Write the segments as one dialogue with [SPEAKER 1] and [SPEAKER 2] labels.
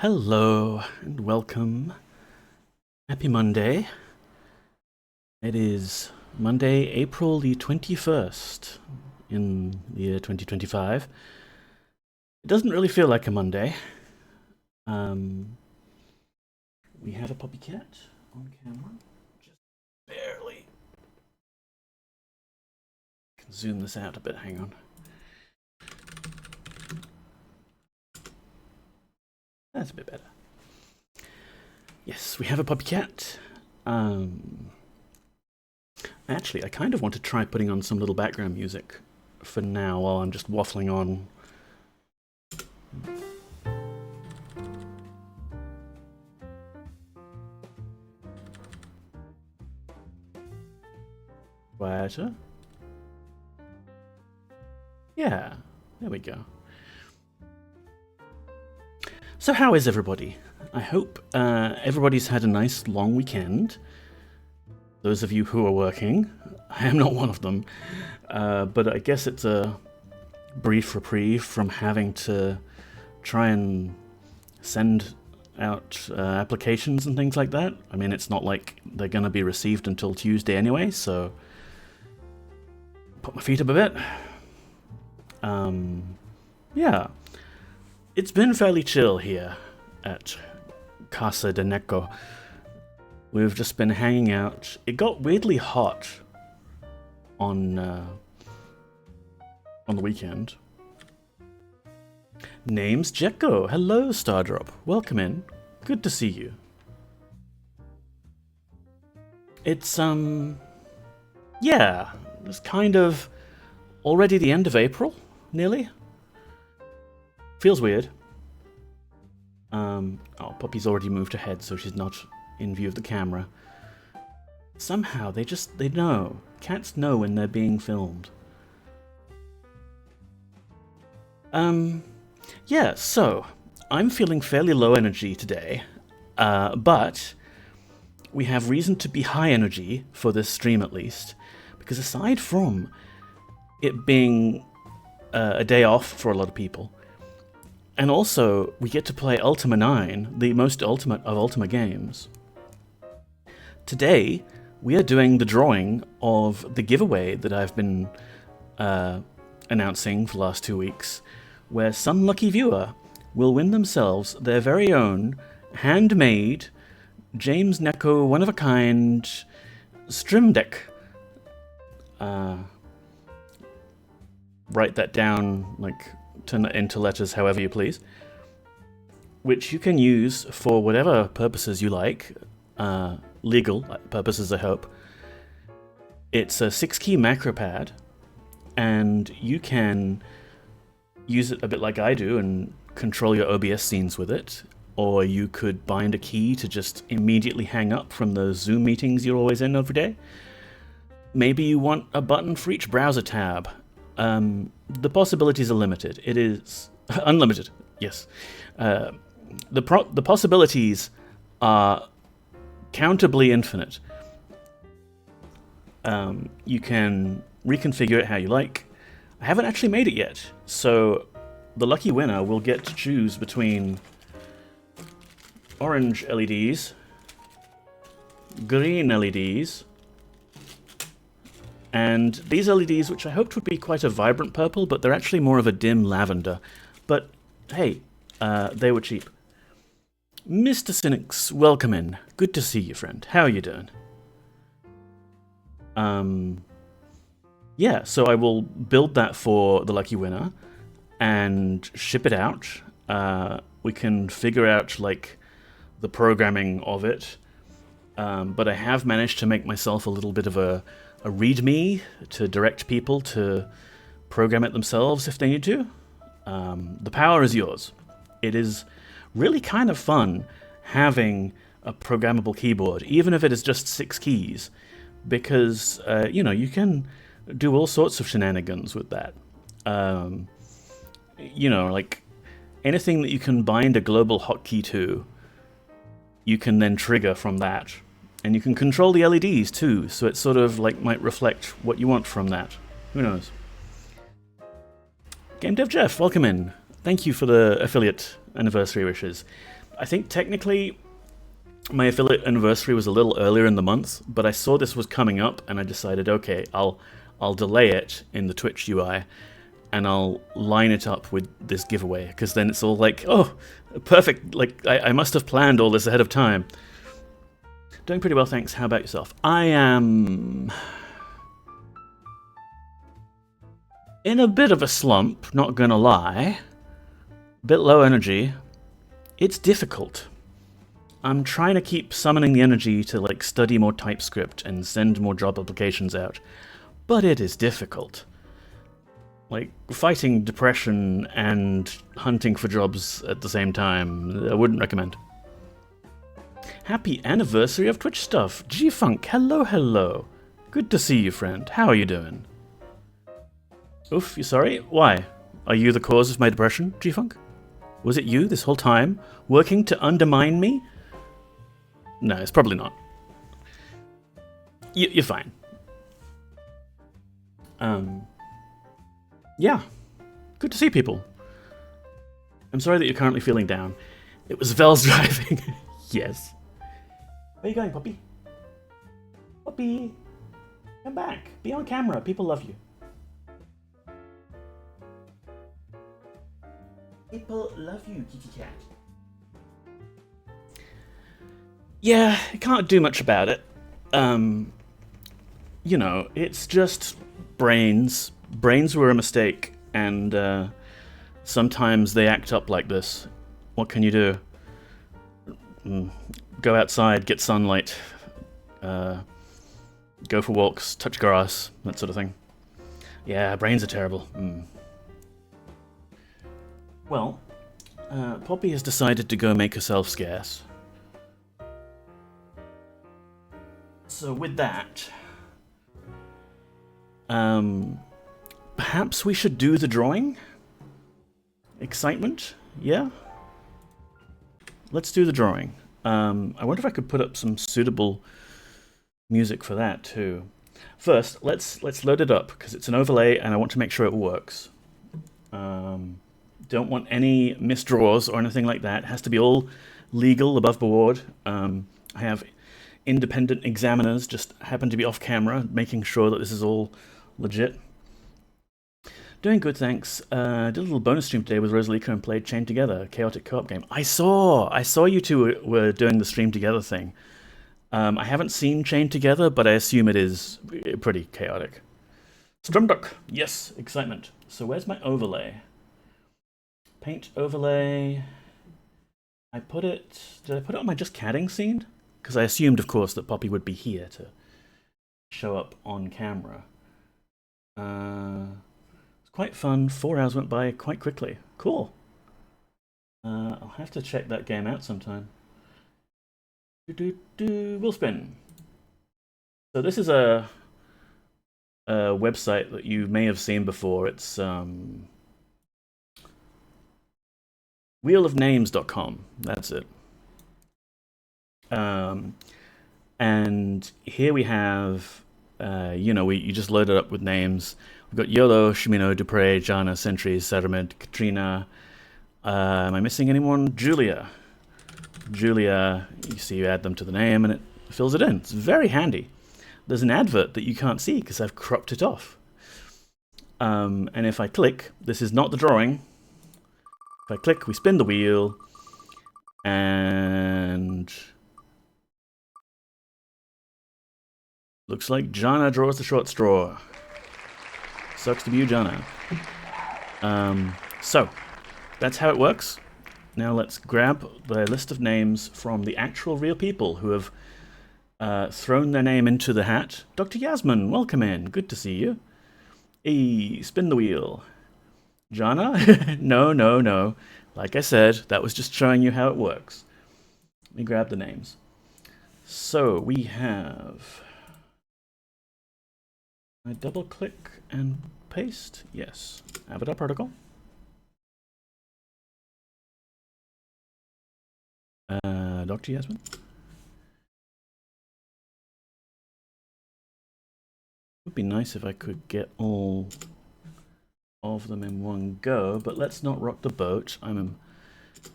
[SPEAKER 1] Hello and welcome. Happy Monday. It is Monday, April the 21st in the year 2025. It doesn't really feel like a Monday. We have a puppy cat on camera. Just barely. I can zoom this out a bit, hang on. That's a bit better. Yes, we have a puppy cat. Actually, I kind of want to try putting on some little background music for now while I'm just waffling on. Quieter. Yeah, there we go. So how is everybody? I hope everybody's had a nice long weekend. Those of you who are working, I am not one of them, but I guess it's a brief reprieve from having to try and send out applications and things like that. I mean, it's not like they're going to be received until Tuesday anyway, so put my feet up a bit. Yeah. It's been fairly chill here at Casa de Neko. We've just been hanging out. It got weirdly hot on the weekend. Name's Jekko. Hello, Stardrop. Welcome in. Good to see you. It's yeah, it's kind of already the end of April, nearly. Feels weird. Oh, Puppy's already moved ahead, so she's not in view of the camera. Somehow, they know. Cats know when they're being filmed. Yeah, so, I'm feeling fairly low energy today, but we have reason to be high energy for this stream at least, because aside from it being a day off for a lot of people, and also, we get to play Ultima 9, the most ultimate of Ultima games. Today, we are doing the drawing of the giveaway that I've been announcing for the last 2 weeks, where some lucky viewer will win themselves their very own handmade James Neko one-of-a-kind stream deck. Write that down, like, turn it into letters however you please, which you can use for whatever purposes you like, legal purposes I hope. It's a 6-key macro pad, and you can use it a bit like I do and control your OBS scenes with it, or you could bind a key to just immediately hang up from those Zoom meetings you're always in every day. Maybe you want a button for each browser tab. The possibilities are limited. It is unlimited, yes. The possibilities are countably infinite. You can reconfigure it how you like. I haven't actually made it yet, so the lucky winner will get to choose between orange LEDs, green LEDs, and these LEDs, which I hoped would be quite a vibrant purple, but they're actually more of a dim lavender. But hey, they were cheap. Mr. Cynics, welcome in. Good to see you, friend. How are you doing? Yeah, so I will build that for the lucky winner and ship it out. We can figure out, like, the programming of it. But I have managed to make myself a little bit of a README to direct people to program it themselves if they need to. The power is yours. It is really kind of fun having a programmable keyboard, even if it is just 6 keys, because, you know, you can do all sorts of shenanigans with that. You know, like, anything that you can bind a global hotkey to, you can then trigger from that. And you can control the LEDs too, so it sort of like might reflect what you want from that. Who knows? Game Dev Jeff, welcome in. Thank you for the affiliate anniversary wishes. I think technically my affiliate anniversary was a little earlier in the month, but I saw this was coming up and I decided, okay, I'll delay it in the Twitch UI and I'll line it up with this giveaway, because then it's all like, oh, perfect, like I must have planned all this ahead of time. Doing pretty well, thanks. How about yourself? I am in a bit of a slump, not gonna lie. A bit low energy. It's difficult. I'm trying to keep summoning the energy to like study more TypeScript and send more job applications out, but it is difficult. Like fighting depression and hunting for jobs at the same time, I wouldn't recommend. Happy anniversary of Twitch stuff. G-Funk, hello, hello. Good to see you, friend. How are you doing? Oof, you sorry? Why? Are you the cause of my depression, G-Funk? Was it you this whole time, working to undermine me? No, it's probably not. You're fine. Yeah. Good to see people. I'm sorry that you're currently feeling down. It was Vel's driving. Yes. Where are you going, puppy? Puppy! Come back. Be on camera. People love you. People love you, kitty cat. Yeah, I can't do much about it. You know, it's just brains. Brains were a mistake, and sometimes they act up like this. What can you do? Go outside, get sunlight, go for walks, touch grass, that sort of thing. Yeah, brains are terrible. Well, Poppy has decided to go make herself scarce. So with that, perhaps we should do the drawing? Excitement? Yeah? Let's do the drawing. I wonder if I could put up some suitable music for that too. First, let's load it up, because it's an overlay and I want to make sure it works. Don't want any misdraws or anything like that. It has to be all legal, above board. I have independent examiners just happen to be off camera, making sure that this is all legit. Doing good, thanks. Did a little bonus stream today with Rosalika and played Chained Together, chaotic co-op game. I saw you two were doing the stream together thing. I haven't seen Chained Together, but I assume it is pretty chaotic. Strumduck, yes, excitement. So where's my overlay? Paint overlay. Did I put it on my just catting scene? Because I assumed, of course, that Poppy would be here to show up on camera. It's quite fun. 4 hours went by quite quickly. Cool. I'll have to check that game out sometime. We'll spin. So this is a website that you may have seen before. It's wheelofnames.com. That's it. And here we have, you know, you just load it up with names. We've got Yolo, Shimino, Dupre, Jana, Sentry, Sadamed, Katrina. Am I missing anyone? Julia. Julia, you see, you add them to the name and it fills it in. It's very handy. There's an advert that you can't see because I've cropped it off. And if I click, this is not the drawing. If I click, we spin the wheel, and looks like Jana draws the short straw. Sucks to be you, Jana. So, that's how it works. Now let's grab the list of names from the actual real people who have thrown their name into the hat. Dr. Yasmin, welcome in. Good to see you. Hey, spin the wheel. Jana? No. Like I said, that was just showing you how it works. Let me grab the names. So we have... I double click and paste. Yes. Avatar protocol. Dr. Yasmin. Would be nice if I could get all of them in one go, but let's not rock the boat. I'm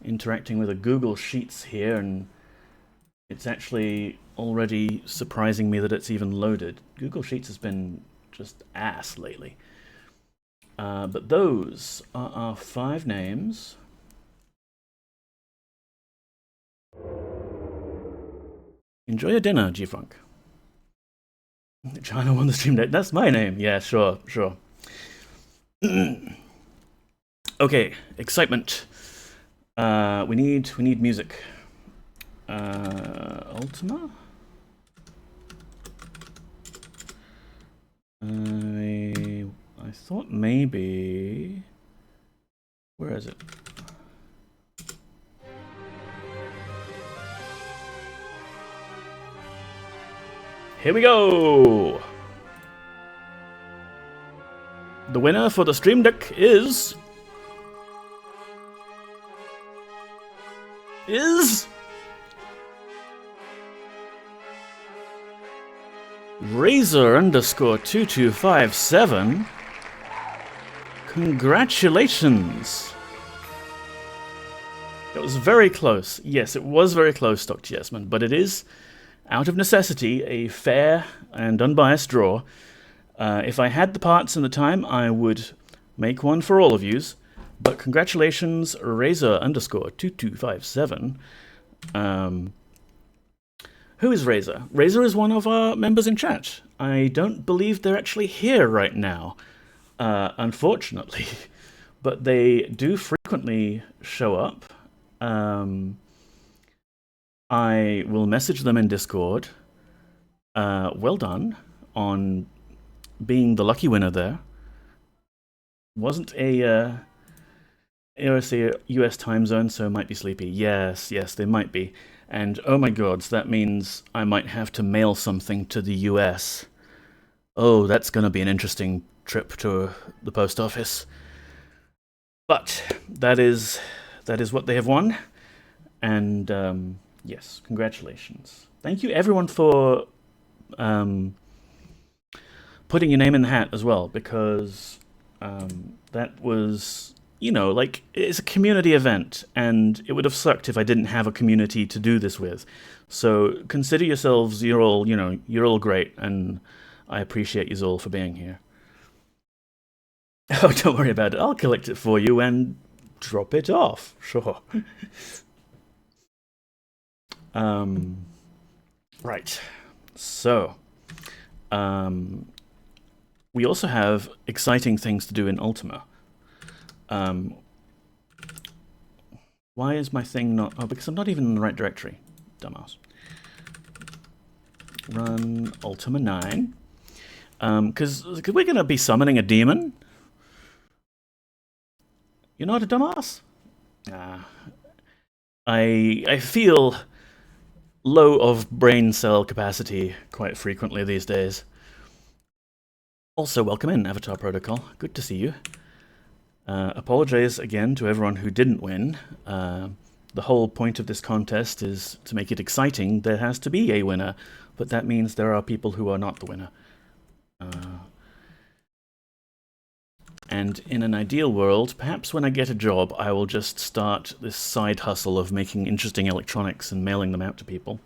[SPEAKER 1] interacting with a Google Sheets here, and it's actually already surprising me that it's even loaded. Google Sheets has been just ass lately. But those are our 5 names. Enjoy your dinner, G-Funk. China won the stream deck. That's my name. Yeah, sure. Okay, excitement. We need music. Ultima? I thought maybe... Where is it? Here we go! The winner for the stream deck is... Razor_2257. Congratulations! It was very close. Yes, it was very close, Dr. Yesman, but it is, out of necessity, a fair and unbiased draw. If I had the parts and the time, I would make one for all of yous. But congratulations, Razor_2257. Who is Razor? Razor is one of our members in chat. I don't believe they're actually here right now, unfortunately. But they do frequently show up. I will message them in Discord. Well done on being the lucky winner there. Wasn't a US time zone, so might be sleepy. Yes, they might be. And oh my god, that means I might have to mail something to the US. Oh, that's going to be an interesting trip to the post office. But that is what they have won. And yes, congratulations. Thank you everyone for putting your name in the hat as well, because that was, you know, like, it's a community event, and it would have sucked if I didn't have a community to do this with. So consider yourselves, you're all great, and I appreciate you all for being here. Oh, don't worry about it. I'll collect it for you and drop it off. Sure. Right. So, we also have exciting things to do in Ultima. Why is my thing not... Oh, because I'm not even in the right directory. Dumbass. Run Ultima 9. Because we're going to be summoning a demon. You're not a dumbass? I feel low of brain cell capacity quite frequently these days. Also, welcome in, Avatar Protocol. Good to see you. Apologize again to everyone who didn't win. The whole point of this contest is to make it exciting. There has to be a winner, but that means there are people who are not the winner. And in an ideal world, perhaps when I get a job, I will just start this side hustle of making interesting electronics and mailing them out to people.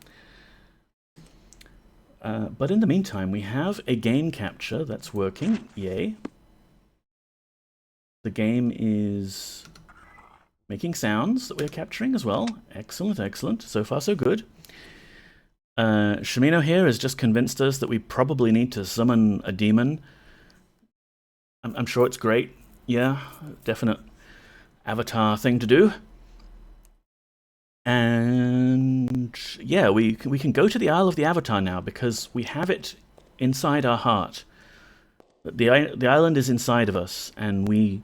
[SPEAKER 1] But in the meantime, we have a game capture that's working. Yay. The game is making sounds that we're capturing as well. Excellent, excellent. So far, so good. Shimino here has just convinced us that we probably need to summon a demon. I'm sure it's great. Yeah, definite Avatar thing to do. And yeah, we can go to the Isle of the Avatar now because we have it inside our heart. The island is inside of us, and we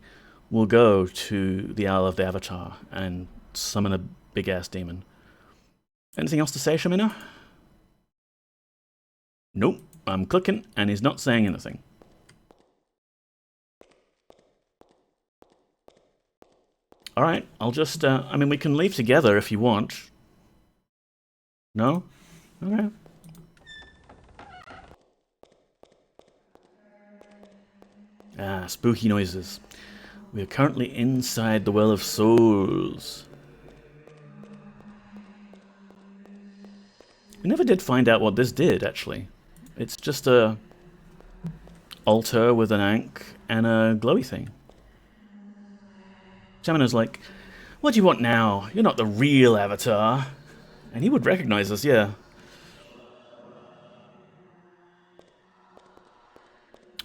[SPEAKER 1] will go to the Isle of the Avatar and summon a big-ass demon. Anything else to say, Shimino? Nope. I'm clicking, and he's not saying anything. Alright, I'll just, I mean, we can leave together if you want. No? Okay. Spooky noises. We are currently inside the Well of Souls. We never did find out what this did, actually. It's just a altar with an ankh and a glowy thing. Shaman's like, what do you want now? You're not the real Avatar. And he would recognize us, yeah.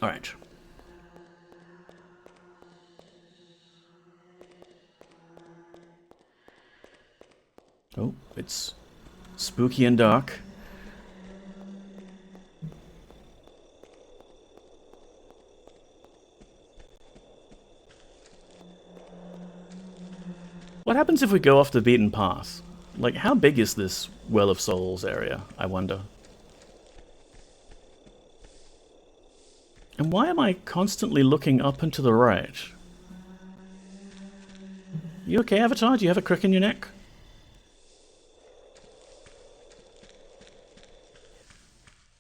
[SPEAKER 1] Alright. Oh, it's spooky and dark. What happens if we go off the beaten path? Like, how big is this Well of Souls area, I wonder? And why am I constantly looking up and to the right? You okay, Avatar? Do you have a crick in your neck?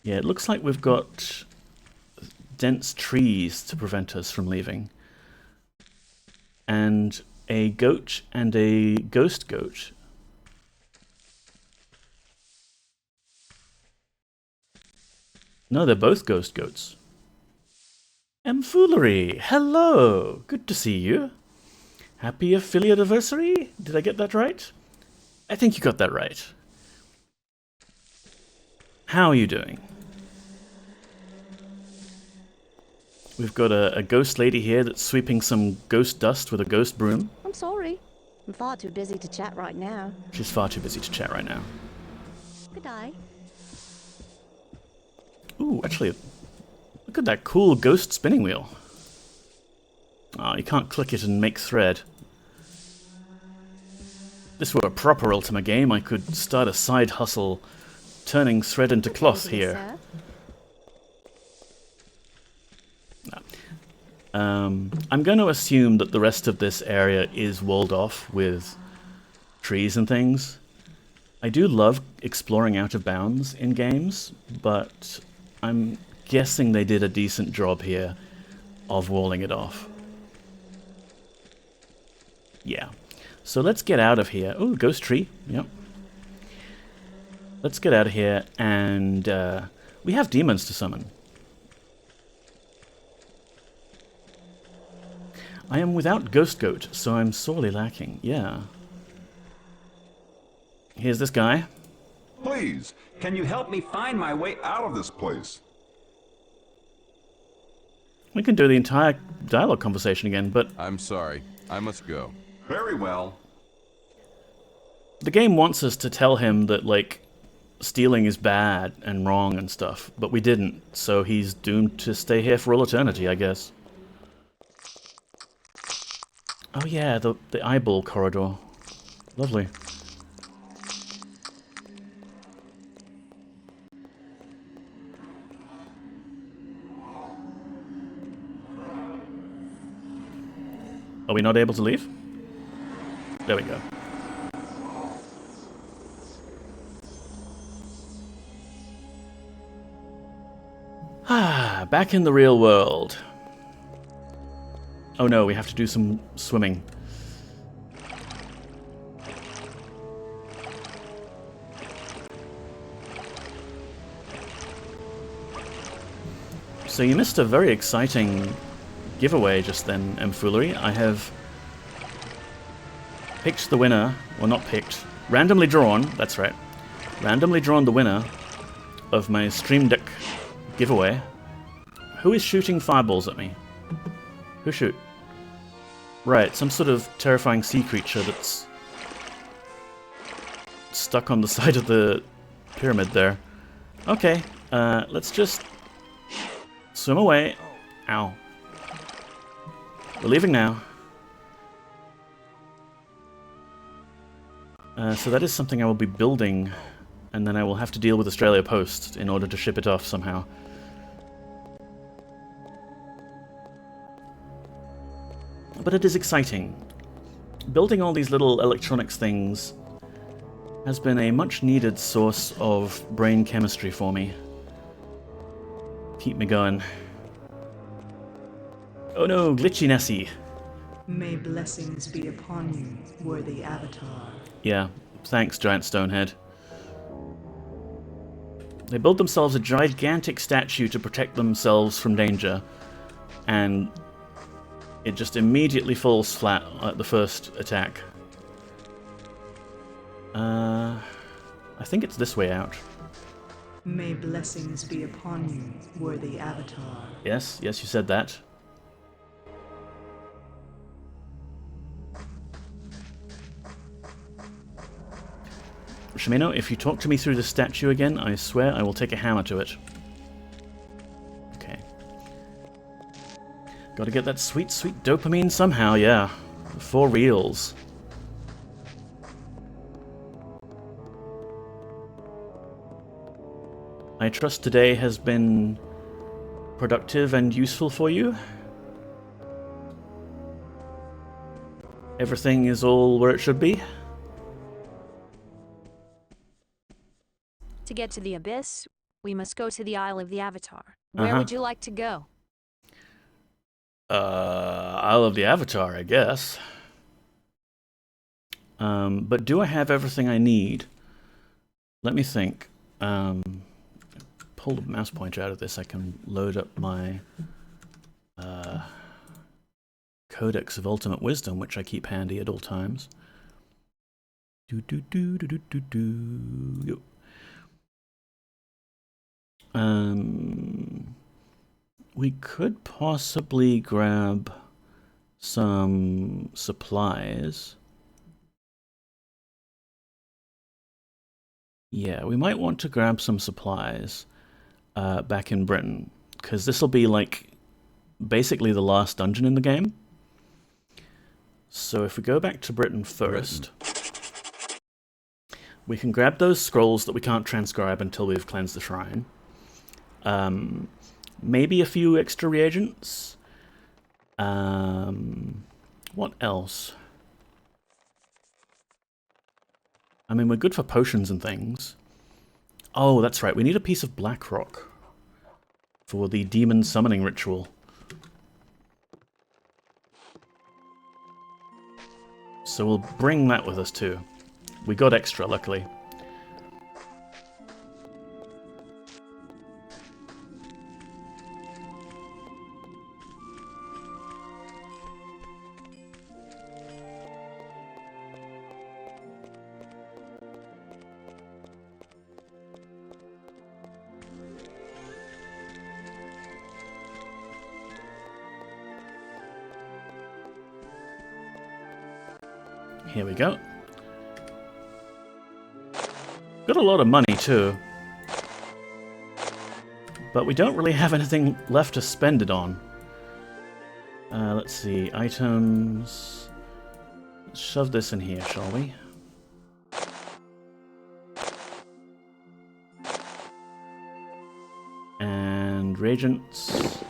[SPEAKER 1] Yeah, it looks like we've got dense trees to prevent us from leaving. And a goat and a ghost goat. No, they're both ghost goats. Foolery, hello! Good to see you. Happy affiliate anniversary? Did I get that right? I think you got that right. How are you doing? We've got a ghost lady here that's sweeping some ghost dust with a ghost broom.
[SPEAKER 2] I'm sorry. I'm far too busy to chat right now.
[SPEAKER 1] She's far too busy to chat right now.
[SPEAKER 2] Good day.
[SPEAKER 1] Ooh, actually, look at that cool ghost spinning wheel. Oh, you can't click it and make thread. If this were a proper Ultima game, I could start a side hustle turning thread into cloth here. I'm going to assume that the rest of this area is walled off with trees and things. I do love exploring out of bounds in games, but I'm guessing they did a decent job here of walling it off. Yeah. So let's get out of here. Oh, ghost tree. Yep. Let's get out of here, and we have demons to summon. I am without Ghost Goat, so I'm sorely lacking. Yeah. Here's this guy.
[SPEAKER 3] Please, can you help me find my way out of this place?
[SPEAKER 1] We can do the entire dialogue conversation again, but...
[SPEAKER 4] I'm sorry. I must go.
[SPEAKER 3] Very well.
[SPEAKER 1] The game wants us to tell him that, like, stealing is bad and wrong and stuff, but we didn't, so he's doomed to stay here for all eternity, I guess. Oh yeah, the eyeball corridor. Lovely. Are we not able to leave? There we go. Ah, back in the real world. Oh no, we have to do some swimming. So you missed a very exciting giveaway just then, Foolery. I have picked the winner, well not picked, randomly drawn, that's right, randomly drawn the winner of my Stream Deck giveaway. Who is shooting fireballs at me? Who shoot? Right, some sort of terrifying sea creature that's stuck on the side of the pyramid there. Okay, let's just swim away. Ow. We're leaving now. So that is something I will be building, and then I will have to deal with Australia Post in order to ship it off somehow. But it is exciting. Building all these little electronics things has been a much-needed source of brain chemistry for me. Keep me going. Oh no, glitchy Nessie.
[SPEAKER 5] May blessings be upon you, worthy Avatar.
[SPEAKER 1] Yeah, thanks, Giant Stonehead. They build themselves a gigantic statue to protect themselves from danger, and it just immediately falls flat at the first attack. I think it's this way out.
[SPEAKER 5] May blessings be upon you, worthy avatar.
[SPEAKER 1] Yes, you said that. Shimeno, if you talk to me through the statue again, I swear I will take a hammer to it. Okay. Gotta get that sweet, sweet dopamine somehow, yeah. For reals. I trust today has been productive and useful for you. Everything is all where it should be.
[SPEAKER 6] To get to the Abyss, we must go to the Isle of the Avatar. Where would you like to go?
[SPEAKER 1] Isle of the Avatar, I guess. But do I have everything I need? Let me think. Pull the mouse pointer out of this, I can load up my Codex of Ultimate Wisdom, which I keep handy at all times. We could possibly grab some supplies. Yeah, we might want to grab some supplies back in Britain, because this will be like basically the last dungeon in the game. So if we go back to Britain first, we can grab those scrolls that we can't transcribe until we've cleansed the shrine. Maybe a few extra reagents. What else? I mean, we're good for potions and things. Oh, that's right. We need a piece of black rock for the demon summoning ritual. So we'll bring that with us too. We got extra, luckily. Here we go. Got a lot of money too. But we don't really have anything left to spend it on. Let's see, items. Let's shove this in here, shall we? And reagents.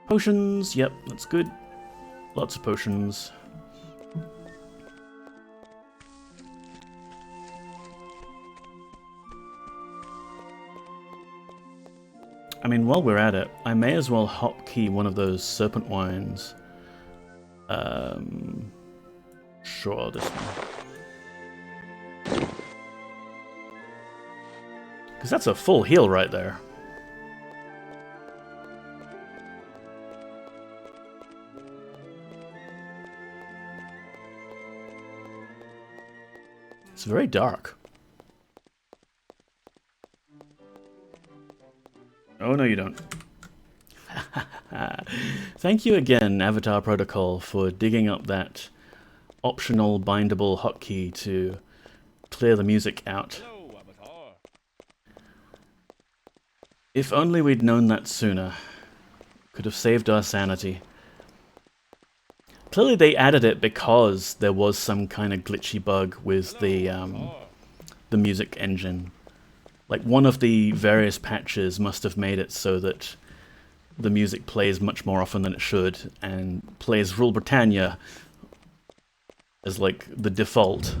[SPEAKER 1] Potions, yep, that's good. Lots of potions. I mean, while we're at it, I may as well hotkey one of those serpent wines. Sure, this one. Because that's a full heal right there. It's very dark. Oh, no, you don't. Thank you again, Avatar Protocol, for digging up that optional bindable hotkey to clear the music out. If only we'd known that sooner. Could have saved our sanity. Clearly they added it because there was some kind of glitchy bug with the music engine. Like, one of the various patches must have made it so that the music plays much more often than it should, and plays Rule Britannia as, like, the default.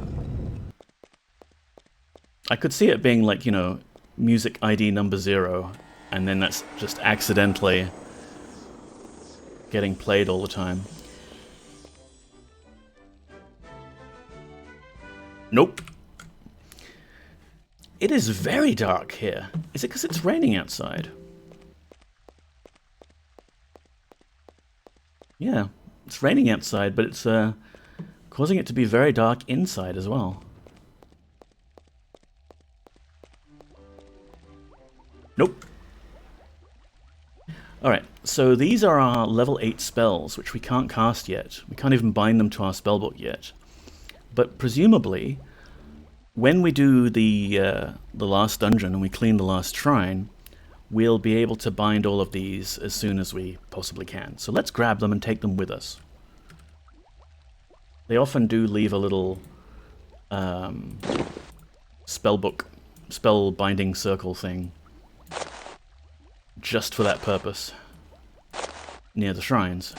[SPEAKER 1] I could see it being, like, you know, music ID number 0, and then that's just accidentally getting played all the time. Nope. It is very dark here. Is it because it's raining outside? Yeah, it's raining outside, but it's causing it to be very dark inside as well. Nope. Alright, so these are our level 8 spells, which we can't cast yet. We can't even bind them to our spellbook yet. But presumably, when we do the last dungeon and we clean the last shrine, we'll be able to bind all of these as soon as we possibly can. So let's grab them and take them with us. They often do leave a little spellbook, spell binding circle thing just for that purpose near the shrines.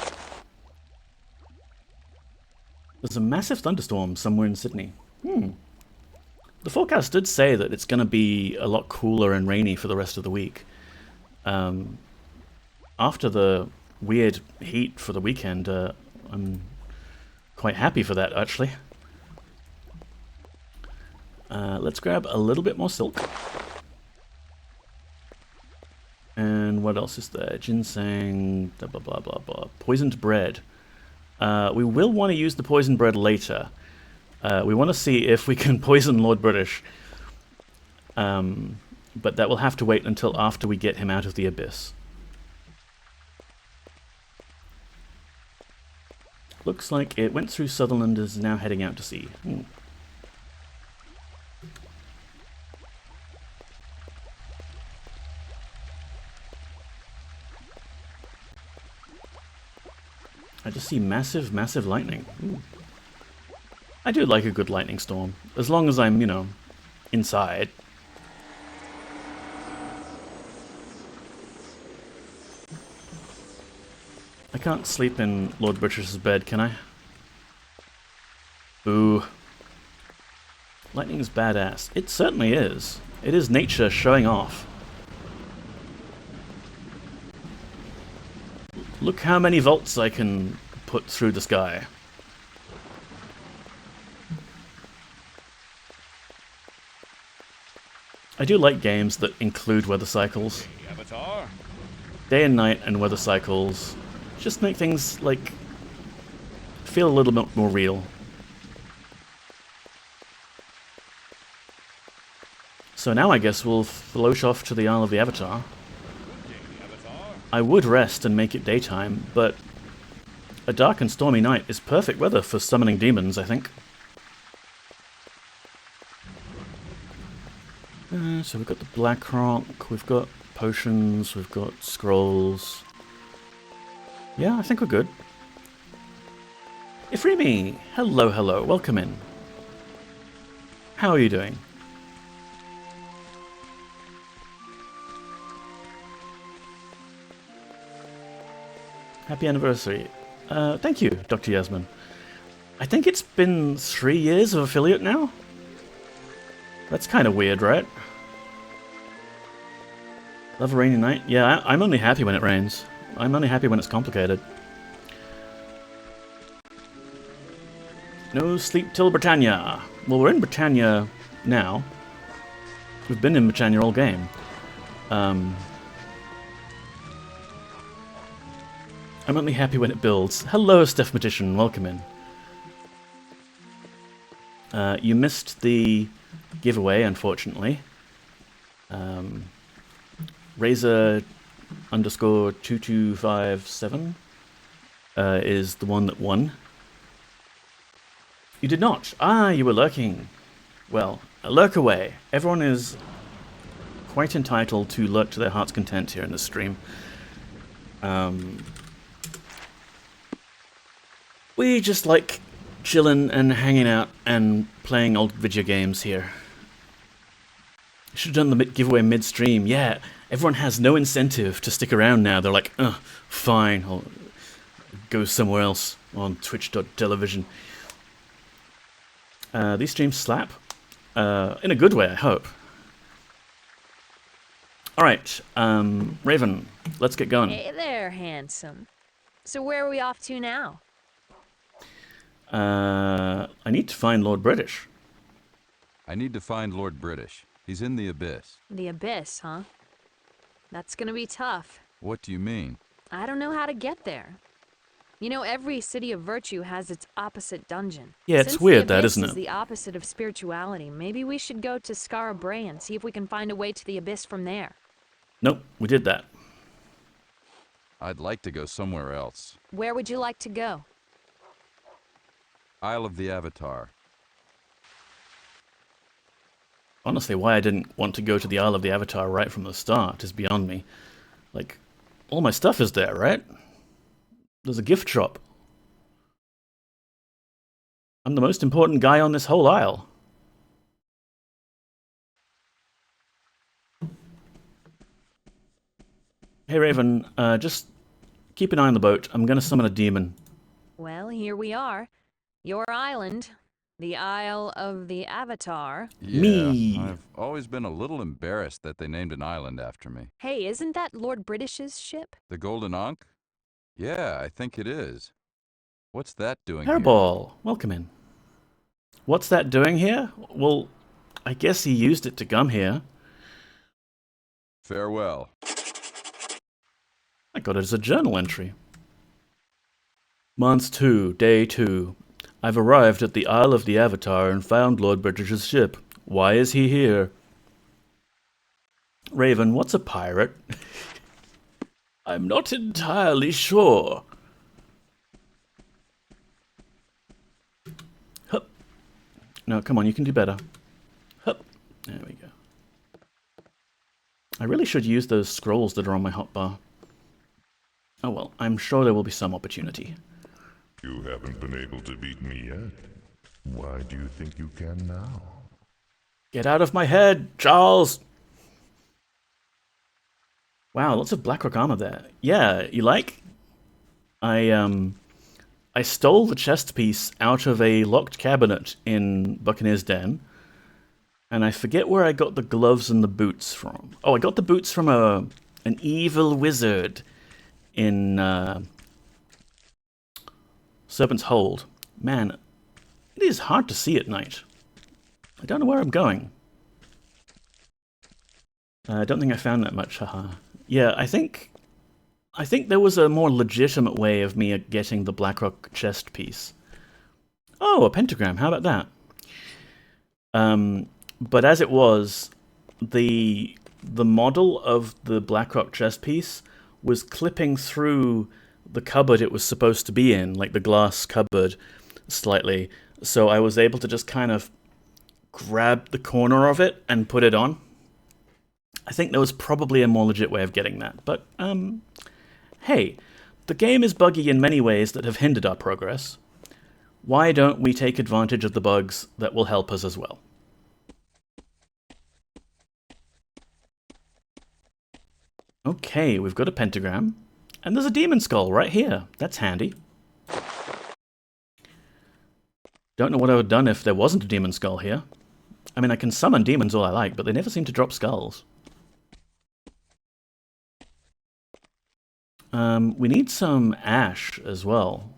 [SPEAKER 1] There's a massive thunderstorm somewhere in Sydney. The forecast did say that it's going to be a lot cooler and rainy for the rest of the week. After the weird heat for the weekend, I'm quite happy for that, actually. Let's grab a little bit more silk. And what else is there? Ginseng, blah, blah, blah, blah, blah. Poisoned bread. We will want to use the poisoned bread later. We want to see if we can poison Lord British. But that will have to wait until after we get him out of the abyss. Looks like it went through Sutherland and is now heading out to sea. I just see massive, massive lightning. Ooh. I do like a good lightning storm, as long as I'm, you know, inside. I can't sleep in Lord Butcher's bed, can I? Boo. Lightning's badass. It certainly is. It is nature showing off. Look how many volts I can put through the sky. I do like games that include weather cycles. Day and night and weather cycles just make things, like, feel a little bit more real. So now I guess we'll float off to the Isle of the Avatar. I would rest and make it daytime, but a dark and stormy night is perfect weather for summoning demons, I think. So we've got the Black Rock, we've got potions, we've got scrolls. Yeah, I think we're good. Ifrimi! Hello, hello, welcome in. How are you doing? Happy anniversary. Thank you, Dr. Yasmin. I think it's been 3 years of affiliate now? That's kind of weird, right? Love a rainy night? Yeah, I'm only happy when it rains. I'm only happy when it's complicated. No sleep till Britannia. Well, we're in Britannia now. We've been in Britannia all game. I'm only happy when it builds. Hello, Steph Magician. Welcome in. You missed the giveaway, unfortunately. Razor _2257 is the one that won. You did not. Ah, you were lurking. Well, lurk away. Everyone is quite entitled to lurk to their heart's content here in this stream. We just like chilling and hanging out and playing old video games here. Should have done the giveaway midstream. Yeah, everyone has no incentive to stick around now. They're like, fine, I'll go somewhere else on twitch.television. These streams slap. In a good way, I hope. Alright, Raven, let's get going.
[SPEAKER 6] Hey there, handsome. So where are we off to now?
[SPEAKER 1] I need to find Lord British.
[SPEAKER 4] I need to find Lord British. He's in the abyss.
[SPEAKER 6] The abyss, huh? That's gonna be tough.
[SPEAKER 4] What do you mean?
[SPEAKER 6] I don't know how to get there. You know, every city of virtue has its opposite dungeon.
[SPEAKER 1] Yeah, it's
[SPEAKER 6] Since
[SPEAKER 1] weird
[SPEAKER 6] the
[SPEAKER 1] that,
[SPEAKER 6] abyss
[SPEAKER 1] isn't
[SPEAKER 6] is
[SPEAKER 1] it?
[SPEAKER 6] the opposite of spirituality, maybe we should go to Skara Brae and see if we can find a way to the abyss from there.
[SPEAKER 1] Nope, we did that.
[SPEAKER 4] I'd like to go somewhere else.
[SPEAKER 6] Where would you like to go?
[SPEAKER 4] Isle of the Avatar.
[SPEAKER 1] Honestly, why I didn't want to go to the Isle of the Avatar right from the start is beyond me. Like, all my stuff is there, right? There's a gift shop. I'm the most important guy on this whole isle. Hey Raven, just keep an eye on the boat. I'm gonna summon a demon.
[SPEAKER 6] Well, here we are. Your island. The Isle of the Avatar.
[SPEAKER 4] Yeah,
[SPEAKER 1] Me.
[SPEAKER 4] I've always been a little embarrassed that they named an island after me.
[SPEAKER 6] Hey, isn't that Lord British's ship?
[SPEAKER 4] The Golden Ankh? Yeah, I think it is. What's that doing here?
[SPEAKER 1] Hairball, welcome in. What's that doing here? Well, I guess he used it to come here.
[SPEAKER 4] Farewell.
[SPEAKER 1] I got it as a journal entry. Month 2, Day 2. I've arrived at the Isle of the Avatar and found Lord British's ship. Why is he here? Raven, what's a pirate? I'm not entirely sure. Hup. No, come on, you can do better. Hup. There we go. I really should use those scrolls that are on my hotbar. Oh well, I'm sure there will be some opportunity.
[SPEAKER 7] You haven't been able to beat me yet. Why do you think you can now?
[SPEAKER 1] Get out of my head, Charles! Wow, lots of Blackrock armor there. Yeah, you like? I stole the chest piece out of a locked cabinet in Buccaneer's Den, and I forget where I got the gloves and the boots from. Oh, I got the boots from an evil wizard in Serpent's Hold. Man, it is hard to see at night. I don't know where I'm going. I don't think I found that much, haha. Yeah, I think there was a more legitimate way of me getting the Blackrock chest piece. Oh, a pentagram, how about that? But as it was, the model of the Blackrock chest piece was clipping through the cupboard it was supposed to be in, like the glass cupboard, slightly. So I was able to just kind of grab the corner of it and put it on. I think there was probably a more legit way of getting that, but, hey, the game is buggy in many ways that have hindered our progress. Why don't we take advantage of the bugs that will help us as well? Okay, we've got a pentagram, and there's a demon skull right here. That's handy. Don't know what I would have done if there wasn't a demon skull here. I mean, I can summon demons all I like, but they never seem to drop skulls. We need some ash as well.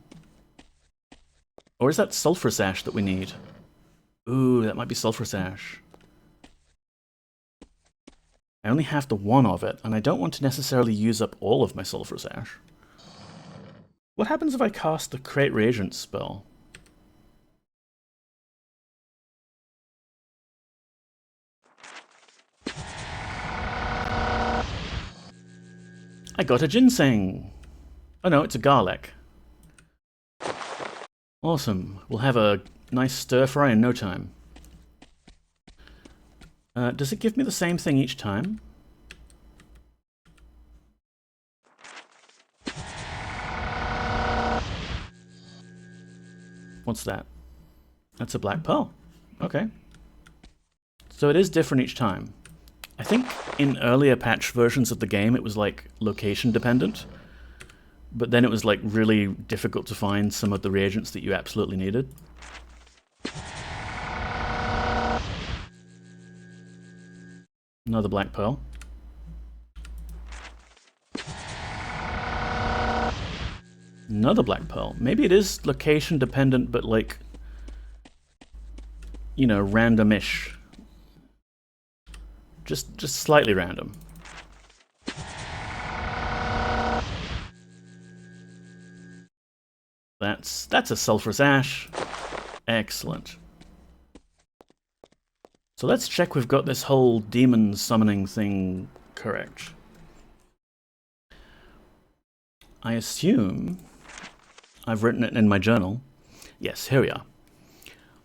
[SPEAKER 1] Or is that sulfurous ash that we need? Ooh, that might be sulfurous ash. I only have the one of it, and I don't want to necessarily use up all of my sulfurous ash. What happens if I cast the Create Reagent spell? I got a ginseng! Oh no, it's a garlic. Awesome. We'll have a nice stir-fry in no time. Does it give me the same thing each time? What's that? That's a black pearl. Okay. So it is different each time. I think in earlier patch versions of the game it was like location dependent, but then it was like really difficult to find some of the reagents that you absolutely needed. Another black pearl. Another black pearl. Maybe it is location dependent, but like, you know, random-ish. Just slightly random. That's a sulfurous ash. Excellent. So let's check we've got this whole demon summoning thing correct. I assume I've written it in my journal. Yes, here we are.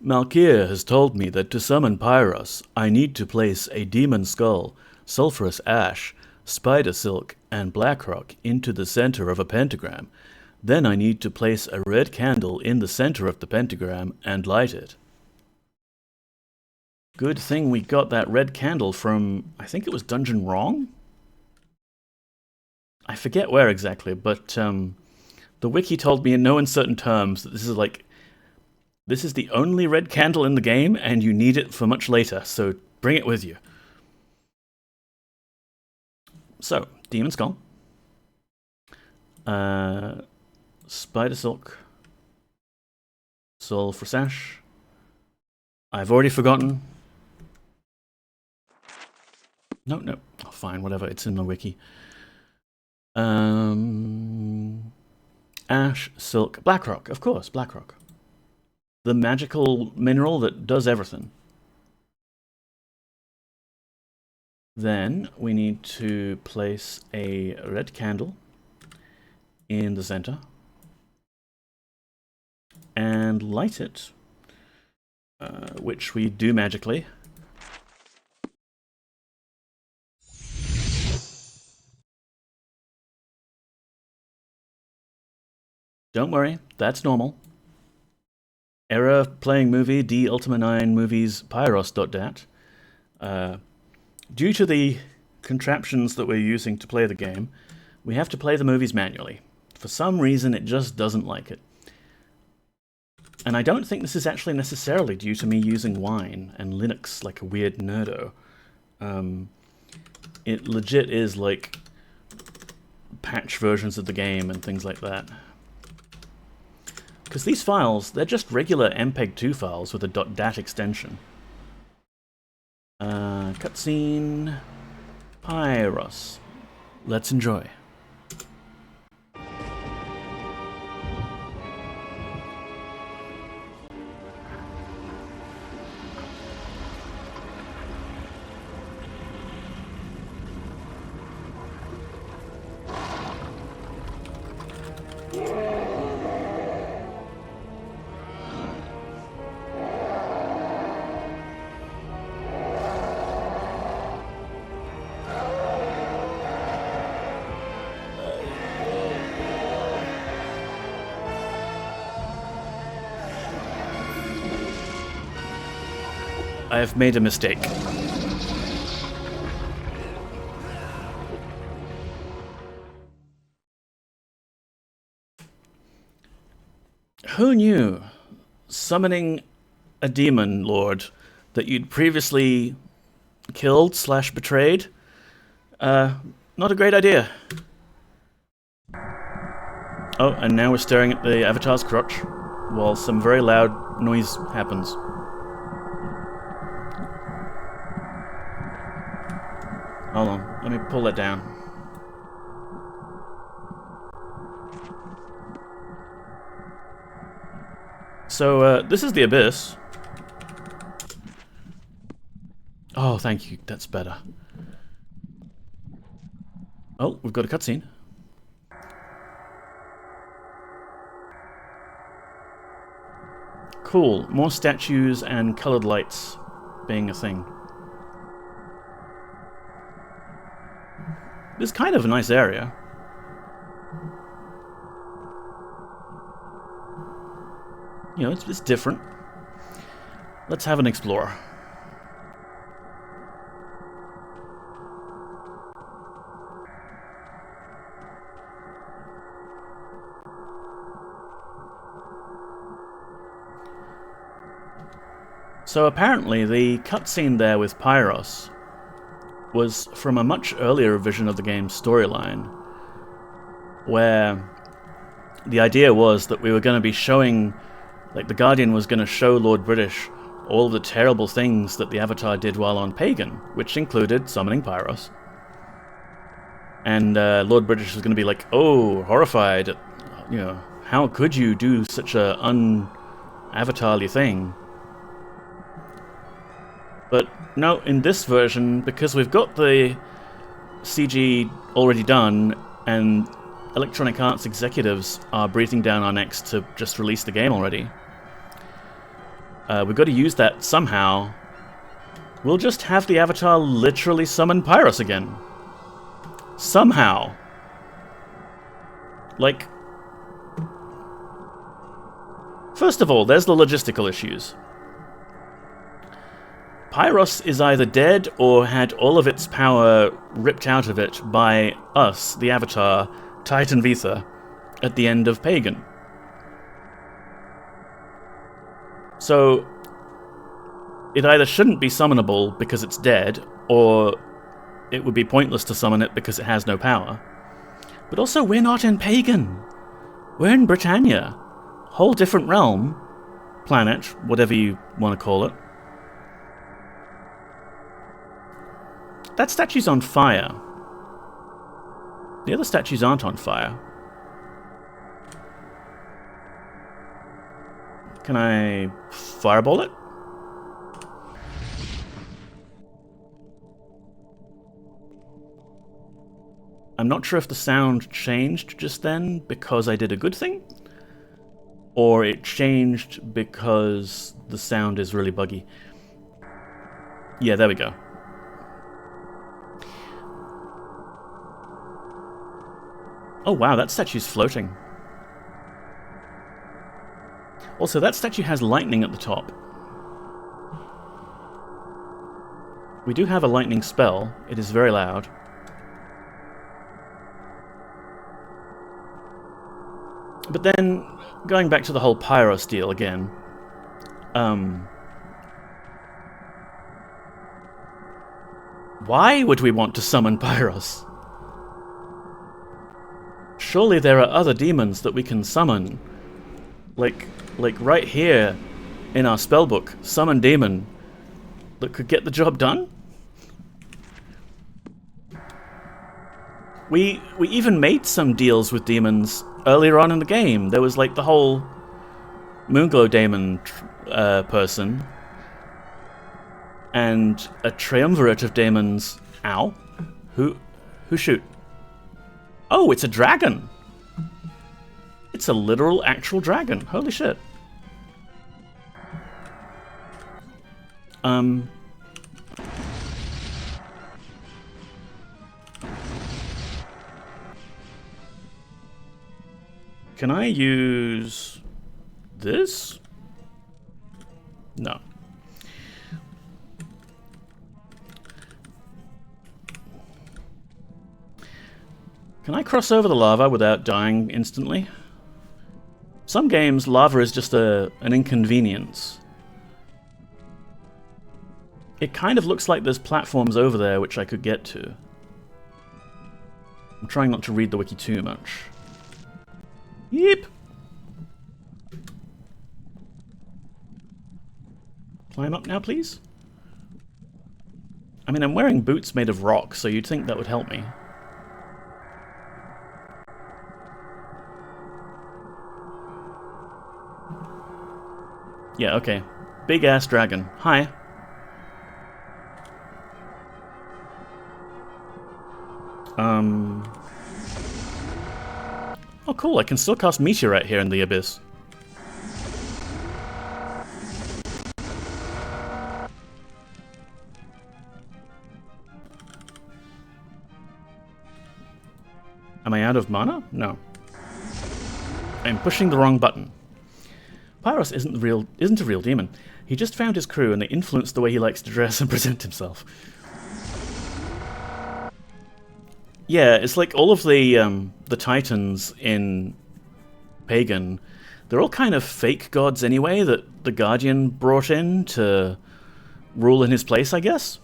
[SPEAKER 1] MacLeod has told me that to summon Pyros, I need to place a demon skull, sulfurous ash, spider silk, and black rock into the center of a pentagram. Then I need to place a red candle in the center of the pentagram and light it. Good thing we got that red candle from, I think it was Dungeon Wrong? I forget where exactly, but the wiki told me in no uncertain terms that this is the only red candle in the game, and you need it for much later, so bring it with you. So, Demon Skull. Spider Silk. Sulfurous Ash. I've already forgotten. No. Oh, fine, whatever, it's in the wiki. Ash, Silk, Blackrock, of course, Blackrock. The magical mineral that does everything. Then we need to place a red candle in the center and light it, which we do magically. Don't worry, that's normal. Error playing movie D Ultima 9 movies Pyros.dat. Due to the contraptions that we're using to play the game, we have to play the movies manually. For some reason, it just doesn't like it. And I don't think this is actually necessarily due to me using Wine and Linux like a weird nerdo. It legit is like patch versions of the game and things like that. Because these files, they're just regular MPEG-2 files with a .dat extension. Cutscene. Pyros. Let's enjoy. I've made a mistake. Who knew, summoning a demon lord that you'd previously killed / betrayed? Not a great idea. Oh, and now we're staring at the avatar's crotch while some very loud noise happens. Hold on, let me pull that down. So, this is the Abyss. Oh, thank you, that's better. Oh, we've got a cutscene. Cool, more statues and colored lights being a thing. This is kind of a nice area. You know, it's different. Let's have an explore. So apparently the cutscene there with Pyros was from a much earlier version of the game's storyline, where the idea was that we were going to be showing, like the Guardian was going to show Lord British all the terrible things that the Avatar did while on Pagan, which included summoning Pyros. And Lord British was going to be like, oh, horrified, you know, how could you do such a un-Avatar-ly thing? But no, in this version, because we've got the CG already done, and Electronic Arts executives are breathing down our necks to just release the game already, we've got to use that somehow. We'll just have the Avatar literally summon Pyros again. Somehow. Like, first of all, there's the logistical issues. Pyros is either dead or had all of its power ripped out of it by us, the Avatar, Titan Vitha, at the end of Pagan. So, it either shouldn't be summonable because it's dead, or it would be pointless to summon it because it has no power. But also, we're not in Pagan. We're in Britannia. Whole different realm. Planet, whatever you want to call it. That statue's on fire. The other statues aren't on fire. Can I fireball it? I'm not sure if the sound changed just then because I did a good thing, or it changed because the sound is really buggy. Yeah, there we go. Oh wow, that statue's floating. Also, that statue has lightning at the top. We do have a lightning spell. It is very loud. But then, going back to the whole Pyros deal again, why would we want to summon Pyros? Surely there are other demons that we can summon. Like right here in our spellbook, summon demon that could get the job done? We even made some deals with demons earlier on in the game. There was like the whole Moonglow Daemon person and a triumvirate of daemons. Ow. Who shoot? Oh, it's a dragon. It's a literal, actual dragon. Holy shit. Can I use this? No. Can I cross over the lava without dying instantly? Some games, lava is just an inconvenience. It kind of looks like there's platforms over there which I could get to. I'm trying not to read the wiki too much. Yep. Climb up now, please. I mean, I'm wearing boots made of rock, so you'd think that would help me. Yeah, okay. Big ass dragon. Hi. Oh cool, I can still cast Meteorite here in the Abyss. Am I out of mana? No. I'm pushing the wrong button. Pyros isn't a real demon. He just found his crew and they influenced the way he likes to dress and present himself. Yeah, it's like all of the Titans in Pagan, they're all kind of fake gods anyway that the Guardian brought in to rule in his place, I guess?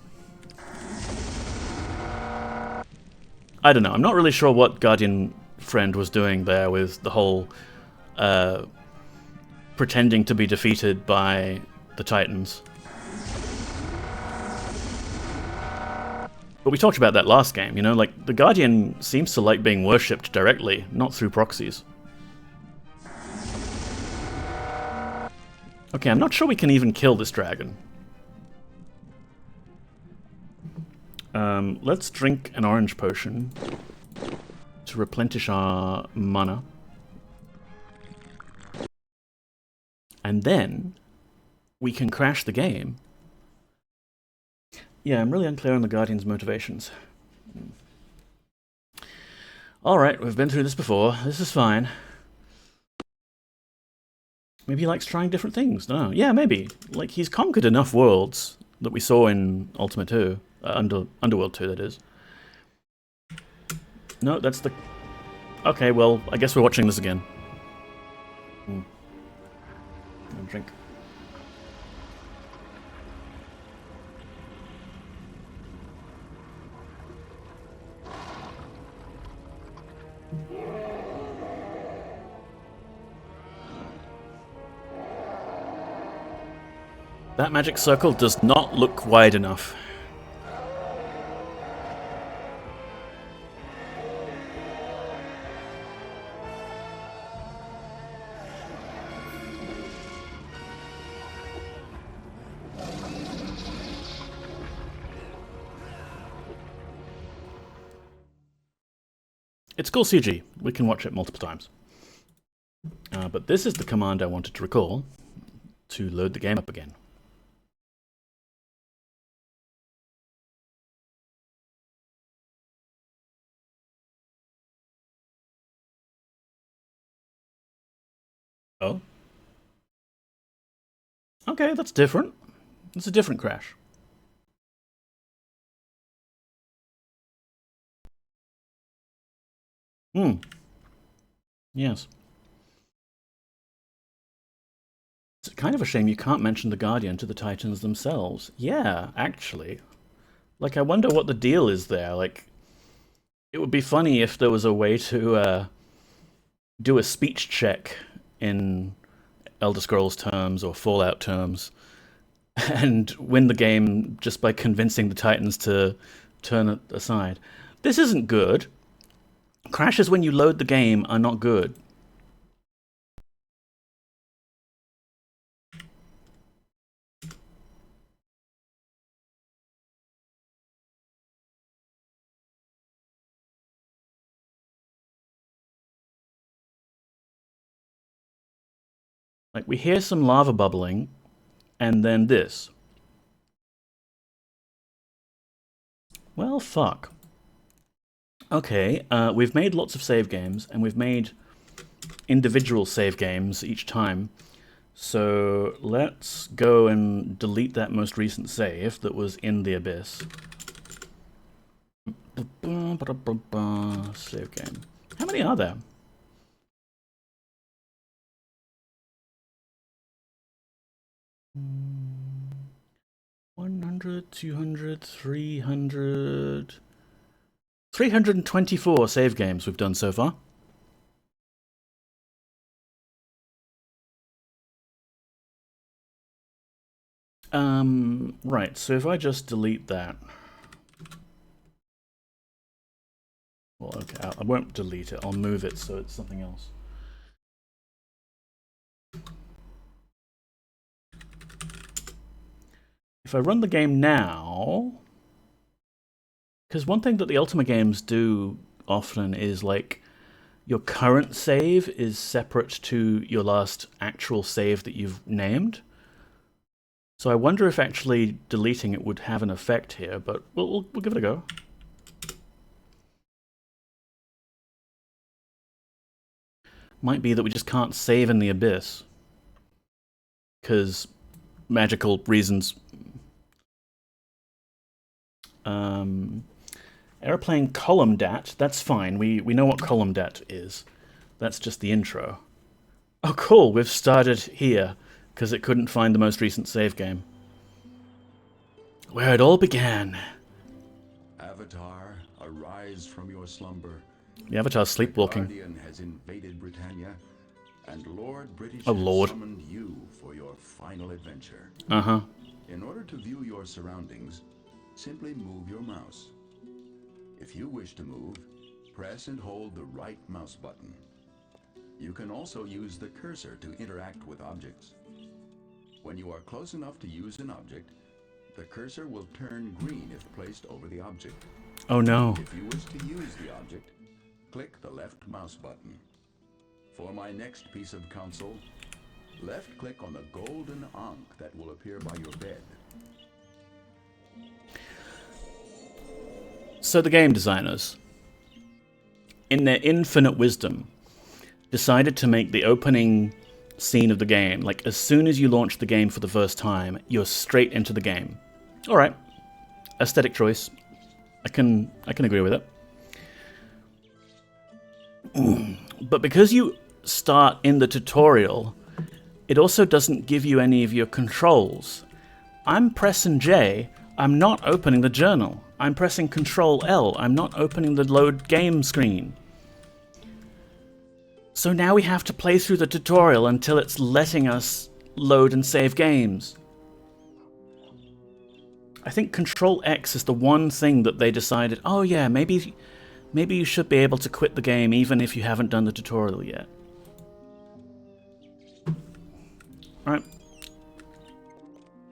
[SPEAKER 1] I don't know, I'm not really sure what Guardian Friend was doing there with the whole pretending to be defeated by the Titans. But we talked about that last game, you know, like, the Guardian seems to like being worshipped directly, not through proxies. Okay, I'm not sure we can even kill this dragon. Let's drink an orange potion to replenish our mana. And then we can crash the game. Yeah, I'm really unclear on the Guardian's motivations. Alright, we've been through this before. This is fine. Maybe he likes trying different things. No, yeah, maybe. Like, he's conquered enough worlds that we saw in Ultima 2. Underworld 2, that is. No, that's the... Okay, well, I guess we're watching this again. Drink. That magic circle does not look wide enough. It's cool CG. We can watch it multiple times. But this is the command I wanted to recall to load the game up again. Oh. Okay, that's different. It's a different crash. Yes. It's kind of a shame you can't mention the Guardian to the Titans themselves. Yeah, actually. Like, I wonder what the deal is there. Like, it would be funny if there was a way to do a speech check in Elder Scrolls terms or Fallout terms and win the game just by convincing the Titans to turn it aside. This isn't good. Crashes when you load the game are not good. Like, we hear some lava bubbling, and then this. Well, fuck. Okay, we've made lots of save games, and we've made individual save games each time. So let's go and delete that most recent save that was in the Abyss. Save game. How many are there? Hmm. 100, 200, 300... 324 save games we've done so far. Right, so if I just delete that... Well, okay, I won't delete it, I'll move it so it's something else. If I run the game now... Because one thing that the Ultima games do often is, like, your current save is separate to your last actual save that you've named. So I wonder if actually deleting it would have an effect here, but we'll give it a go. Might be that we just can't save in the Abyss. Because magical reasons. Airplane column dat, that's fine. We know what column dat is. That's just the intro. Oh cool, we've started here, because it couldn't find the most recent save game. Where it all began.
[SPEAKER 3] Avatar, arise from your slumber.
[SPEAKER 1] The Avatar's sleepwalking.
[SPEAKER 3] The Guardian has invaded Britannia, and Lord British
[SPEAKER 1] Oh Lord.
[SPEAKER 3] has summoned you for your final adventure.
[SPEAKER 1] Uh-huh.
[SPEAKER 3] In order to view your surroundings, simply move your mouse.
[SPEAKER 8] If you wish to move, press and hold the right mouse button. You can also use the cursor to interact with objects. When you are close enough to use an object, the cursor will turn green if placed over the object.
[SPEAKER 1] Oh no.
[SPEAKER 8] If you wish to use the object, click the left mouse button. For my next piece of counsel, left-click on the golden ankh that will appear by your bed.
[SPEAKER 1] So the game designers, in their infinite wisdom, decided to make the opening scene of the game, like as soon as you launch the game for the first time, you're straight into the game. Alright. Aesthetic choice. I can agree with it. But because you start in the tutorial, it also doesn't give you any of your controls. I'm pressing J, I'm not opening the journal. I'm pressing Control L, I'm not opening the load game screen. So now we have to play through the tutorial until it's letting us load and save games. I think Control X is the one thing that they decided, oh yeah, maybe you should be able to quit the game even if you haven't done the tutorial yet. Alright.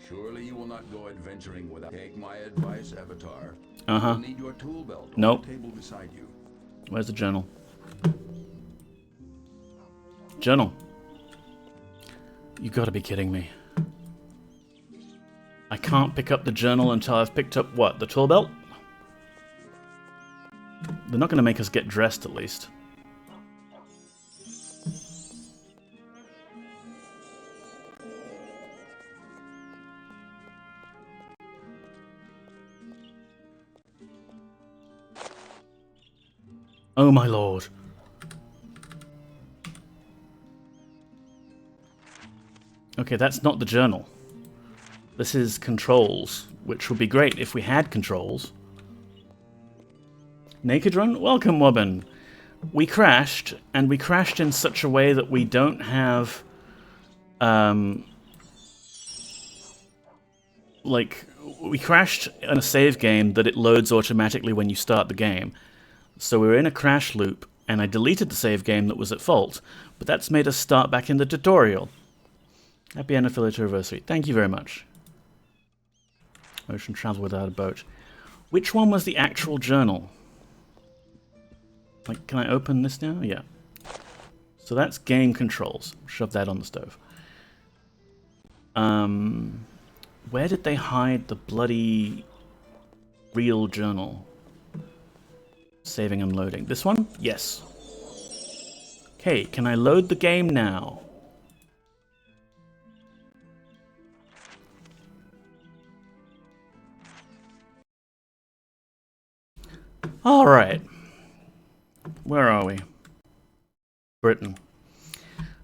[SPEAKER 8] Surely you will not go adventuring without. Take my advice, Avatar.
[SPEAKER 1] Uh-huh.
[SPEAKER 8] You'll need your tool belt on
[SPEAKER 1] Nope.
[SPEAKER 8] the table beside you.
[SPEAKER 1] Where's the journal? Journal. You gotta be kidding me. I can't pick up the journal until I've picked up what? The tool belt? They're not gonna make us get dressed at least. Oh my lord. Okay, that's not the journal. This is controls, which would be great if we had controls. Naked Run? Welcome, Wobbin. We crashed, and we crashed in such a way that we don't have... we crashed in a save game that it loads automatically when you start the game. So we were in a crash loop, and I deleted the save game that was at fault, but that's made us start back in the tutorial. Happy anniversary. Thank you very much. Ocean travel without a boat. Which one was the actual journal? Like, can I open this now? Yeah. So that's game controls. Shove that on the stove. Where did they hide the bloody real journal? Saving and loading. This one? Yes. Okay, can I load the game now? Alright. Where are we? Britain.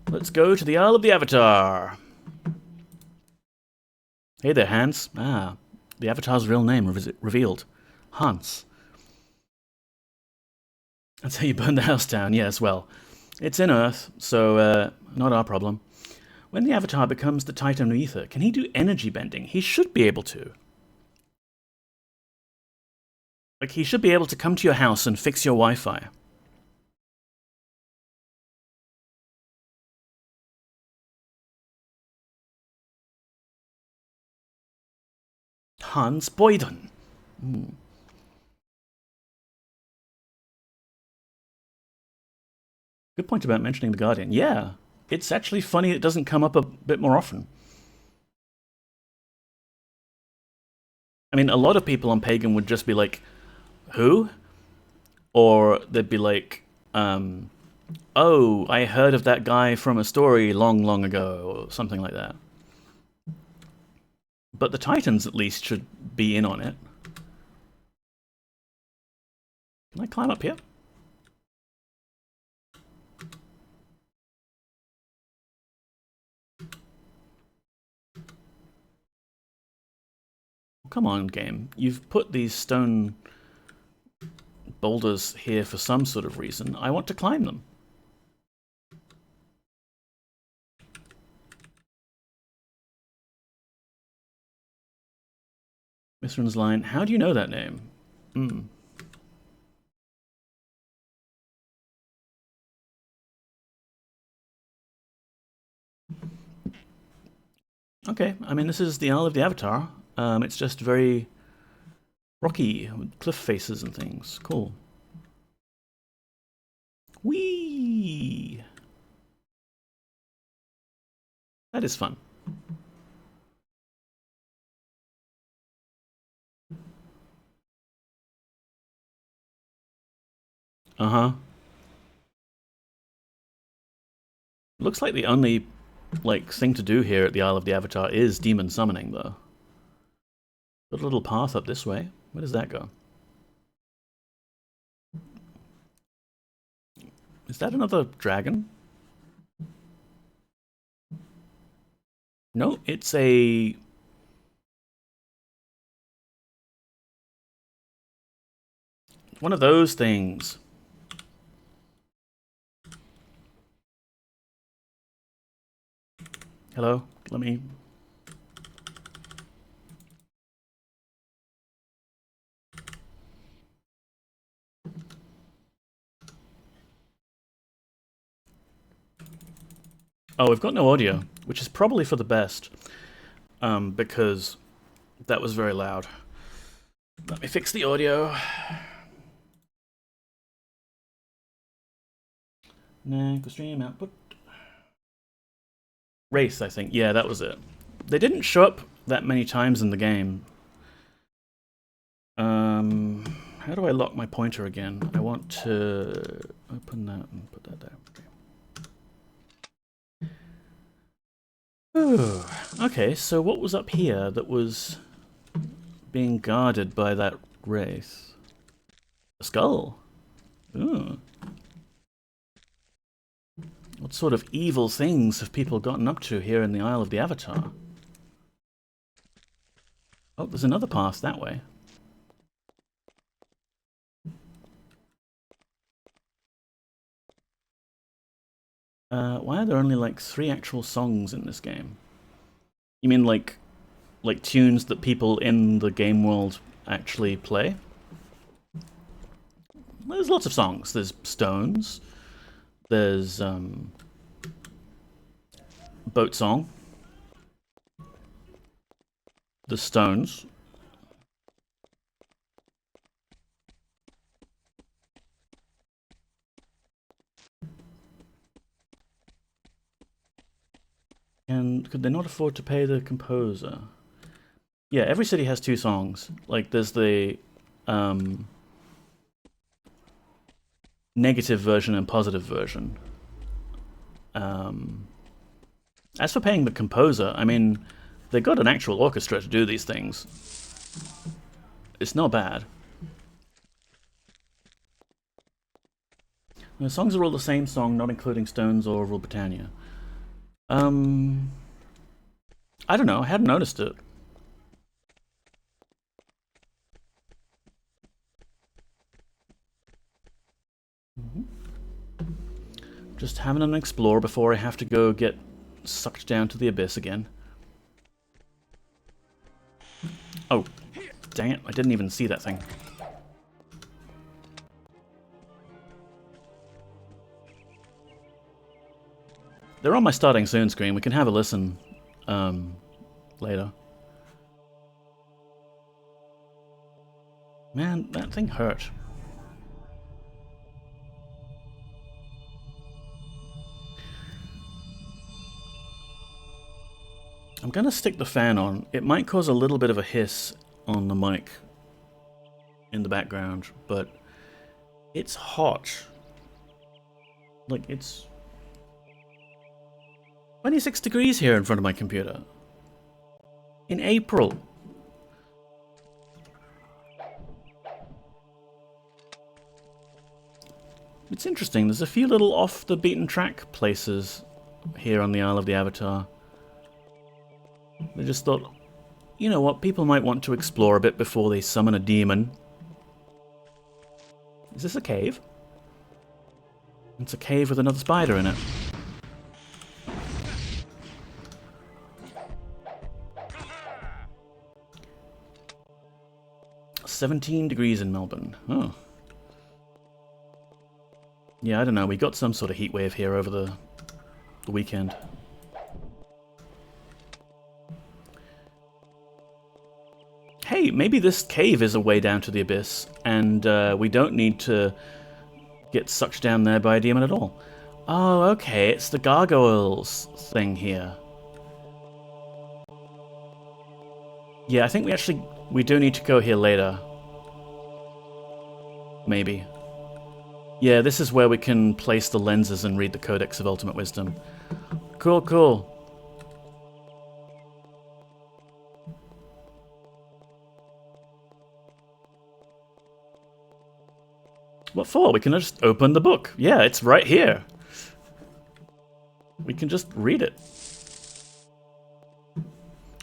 [SPEAKER 1] Let's go to the Isle of the Avatar. Hey there, Hans. Ah, the Avatar's real name revealed. Hans. That's how you burn the house down. Yes, well, it's in Earth, so not our problem. When the Avatar becomes the Titan of Ether, can he do energy bending? He should be able to. Like, he should be able to come to your house and fix your Wi-Fi. Hans Boyden. Good point about mentioning The Guardian. Yeah, it's actually funny it doesn't come up a bit more often. I mean, a lot of people on Pagan would just be like, who? Or they'd be like, oh, I heard of that guy from a story long, long ago, or something like that. But the Titans, at least, should be in on it. Can I climb up here? Come on, game. You've put these stone boulders here for some sort of reason. I want to climb them. Mithrin's line, how do you know that name? Okay, I mean, this is the Isle of the Avatar. It's just very rocky, with cliff faces and things. Cool. Whee! That is fun. Uh-huh. Looks like the only, like, thing to do here at the Isle of the Avatar is demon summoning, though. Got a little path up this way. Where does that go? Is that another dragon? No, it's a... one of those things. Hello? Let me... Oh, we've got no audio, which is probably for the best, because that was very loud. Let me fix the audio. Go stream output. Wraith, I think. Yeah, that was it. They didn't show up that many times in the game. How do I lock my pointer again? I want to open that and put that there. Ooh. Okay, so what was up here that was being guarded by that wraith? A skull? Ooh. What sort of evil things have people gotten up to here in the Isle of the Avatar? Oh, there's another path that way. Why are there only like 3 actual songs in this game? You mean like tunes that people in the game world actually play? Well, there's lots of songs. There's Stones. There's Boat Song. The Stones. And could they not afford to pay the composer? Yeah, every city has 2 songs. Like, there's the negative version and positive version. As for paying the composer, I mean, they got an actual orchestra to do these things. It's not bad. The songs are all the same song, not including Stones or Rule Britannia. I don't know, I hadn't noticed it. Just having an explore before I have to go get sucked down to the abyss again. Oh, dang it, I didn't even see that thing. They're on my starting soon screen. We can have a listen later. Man, that thing hurt. I'm gonna stick the fan on. It might cause a little bit of a hiss on the mic in the background, but it's hot. Like, it's 26 degrees here in front of my computer. In April. It's interesting, there's a few little off the beaten track places here on the Isle of the Avatar. They just thought, you know what, people might want to explore a bit before they summon a demon. Is this a cave? It's a cave with another spider in it. "17 degrees in Melbourne." Oh. Yeah, I don't know. We got some sort of heat wave here over the weekend. hey, maybe this cave is a way down to the abyss, and we don't need to get sucked down there by a demon at all. Oh, okay, it's the gargoyles thing here. Yeah, I think we do need to go here later. Maybe. Yeah, this is where we can place the lenses and read the Codex of Ultimate Wisdom. Cool, cool. What for? We can just open the book. Yeah, it's right here. We can just read it.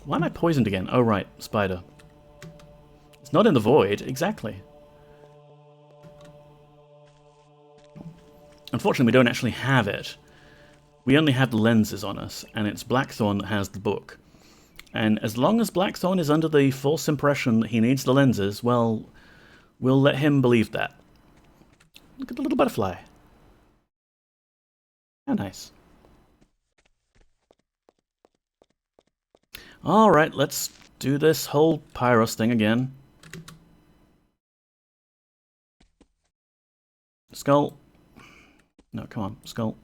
[SPEAKER 1] Why am I poisoned again? Oh, right, spider. It's not in the void, exactly. Unfortunately, we don't actually have it. We only have the lenses on us, and it's Blackthorn that has the book. And as long as Blackthorn is under the false impression that he needs the lenses, well, we'll let him believe that. Look at the little butterfly. How nice. Alright, let's do this whole Pyros thing again. Skull. No, come on, skull.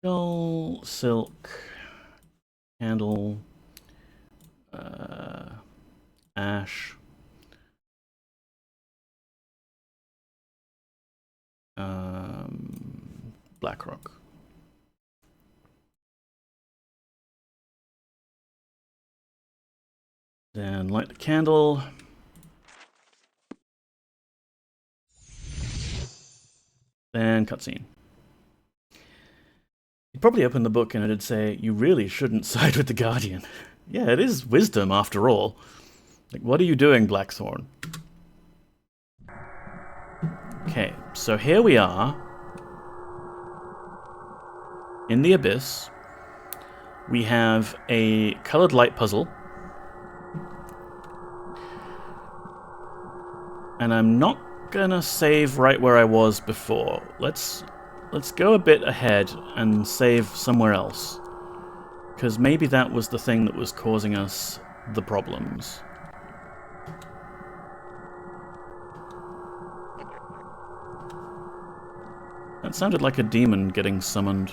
[SPEAKER 1] Skull, silk, candle, ash, Blackrock. Then light the candle. Then cutscene. You'd probably open the book and it'd say, you really shouldn't side with the Guardian. Yeah, it is wisdom after all. Like, what are you doing, Blackthorn? Okay, so here we are. In the abyss. We have a colored light puzzle. And I'm not gonna save right where I was before. Let's go a bit ahead and save somewhere else. Because maybe that was the thing that was causing us the problems. That sounded like a demon getting summoned.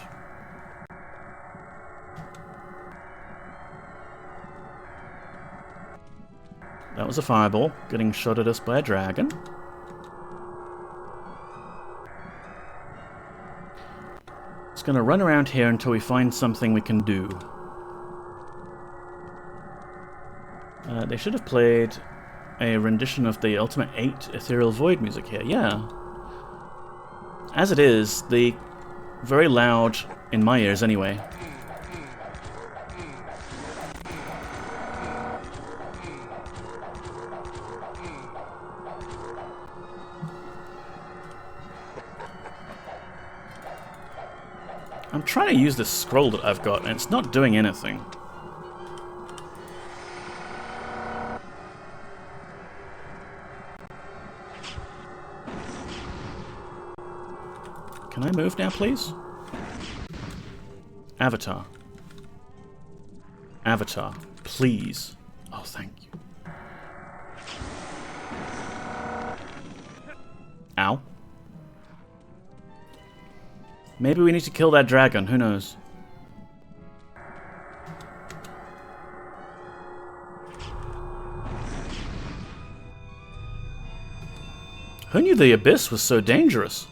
[SPEAKER 1] That was a fireball getting shot at us by a dragon. Just gonna run around here until we find something we can do. They should have played a rendition of the Ultimate 8 Ethereal Void music here. Yeah. As it is, the very loud in my ears anyway. I'm trying to use this scroll that I've got, and it's not doing anything. Can I move now, please? Avatar. Avatar, please. Oh, thank you. Ow. Maybe we need to kill that dragon, who knows? Who knew the abyss was so dangerous?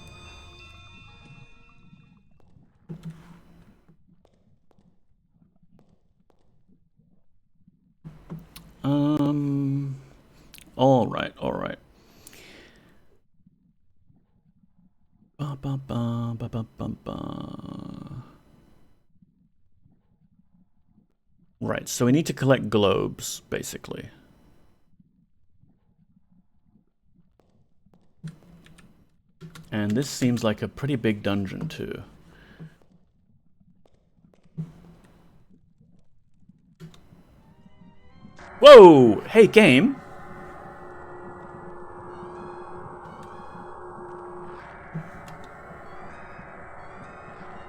[SPEAKER 1] Alright, alright. Ba, ba, ba, ba, ba, ba, ba. Right, so we need to collect globes, basically. And this seems like a pretty big dungeon, too. Whoa! Hey, game!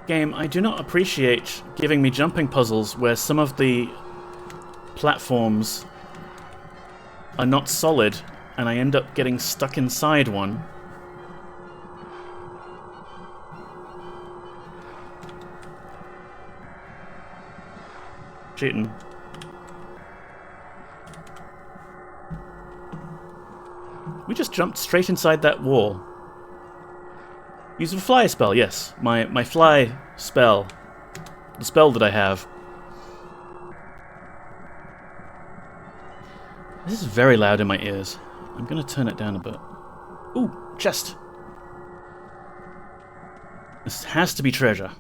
[SPEAKER 1] Game, I do not appreciate giving me jumping puzzles where some of the platforms are not solid and I end up getting stuck inside one. Cheating. We just jumped straight inside that wall. Use a fly spell, yes. My fly spell. The spell that I have. This is very loud in my ears. I'm gonna turn it down a bit. Ooh, chest. This has to be treasure.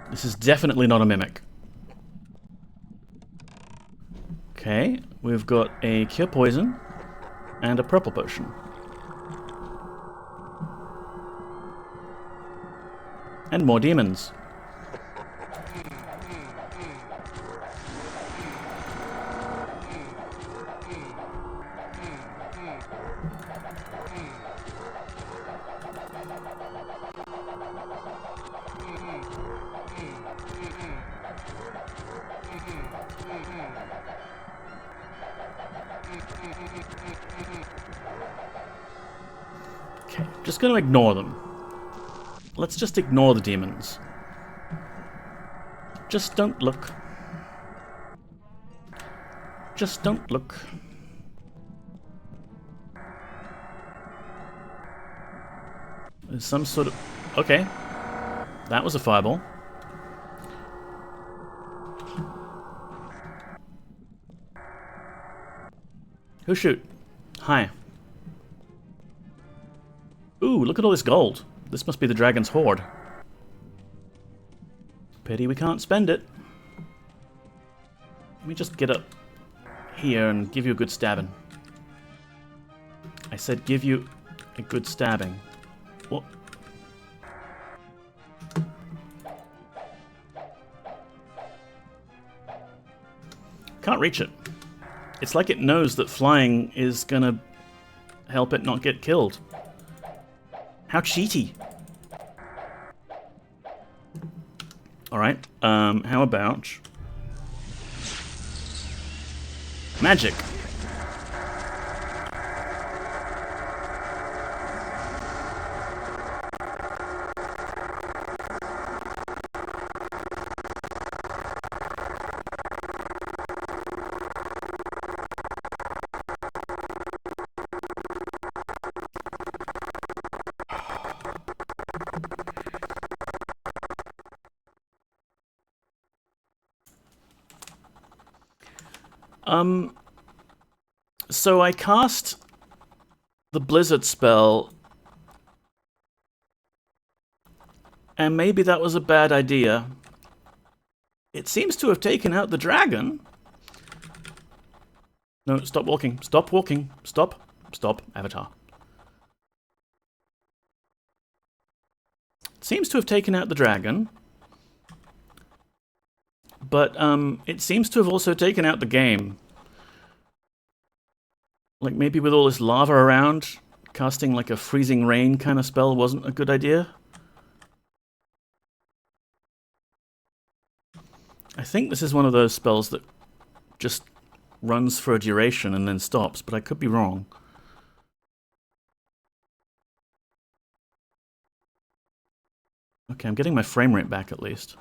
[SPEAKER 1] This is definitely not a mimic. Okay, we've got a cure poison and a purple potion. And more demons. Okay, just gonna ignore them. Let's just ignore the demons. Just don't look. Just don't look. There's some sort of... Okay. That was a fireball. Who shoot? Hi. Ooh, look at all this gold. This must be the dragon's hoard. Pity we can't spend it. Let me just get up here and give you a good stabbing. I said give you a good stabbing. What? Can't reach it. It's like it knows that flying is gonna help it not get killed. How cheaty. Alright, how about... magic. So I cast the Blizzard spell, and maybe that was a bad idea. It seems to have taken out the dragon. No, stop walking. Stop walking. Stop. Stop, Avatar. It seems to have taken out the dragon. But, it seems to have also taken out the game. Like, maybe with all this lava around, casting like a freezing rain kind of spell wasn't a good idea. I think this is one of those spells that just runs for a duration and then stops, but I could be wrong. Okay, I'm getting my frame rate back at least.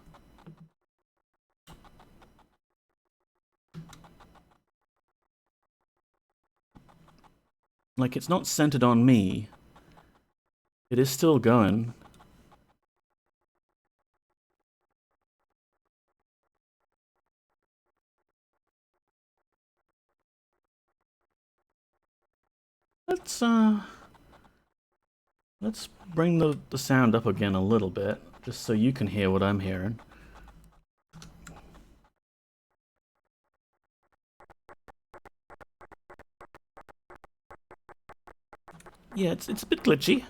[SPEAKER 1] Like, it's not centered on me. It is still going. Let's bring the sound up again a little bit, just so you can hear what I'm hearing. Yeah, it's a bit glitchy.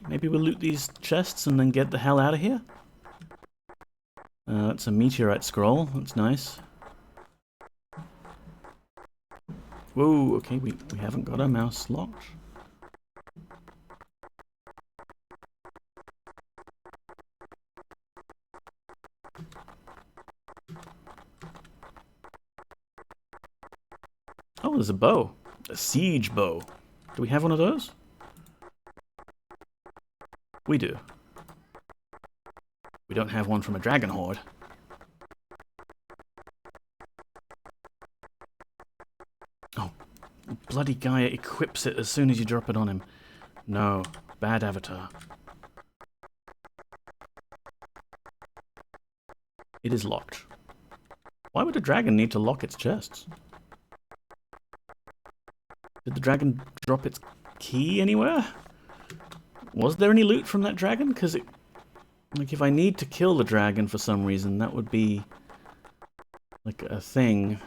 [SPEAKER 1] Maybe we'll loot these chests and then get the hell out of here. That's a meteorite scroll. That's nice. Whoa, okay, we haven't got our mouse locked. there's a bow. A siege bow. Do we have one of those? We do. We don't have one from a dragon horde. Oh, bloody guy equips it as soon as you drop it on him. No, bad avatar. It is locked. Why would a dragon need to lock its chests? Did the dragon drop its key anywhere? Was there any loot from that dragon? Because it... Like, if I need to kill the dragon for some reason, that would be... like, a thing.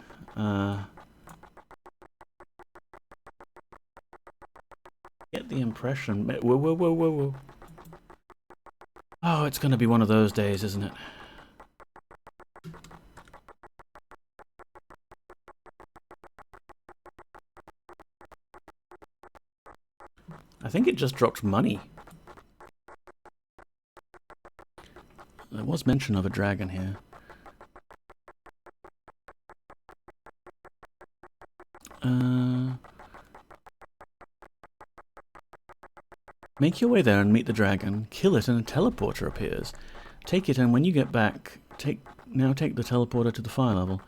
[SPEAKER 1] Get the impression... Whoa, whoa, whoa, whoa, whoa. Oh, it's gonna be one of those days, isn't it? I think it just dropped money. There was mention of a dragon here. Make your way there and meet the dragon. Kill it and a teleporter appears. Take it and when you get back, take the teleporter to the fire level.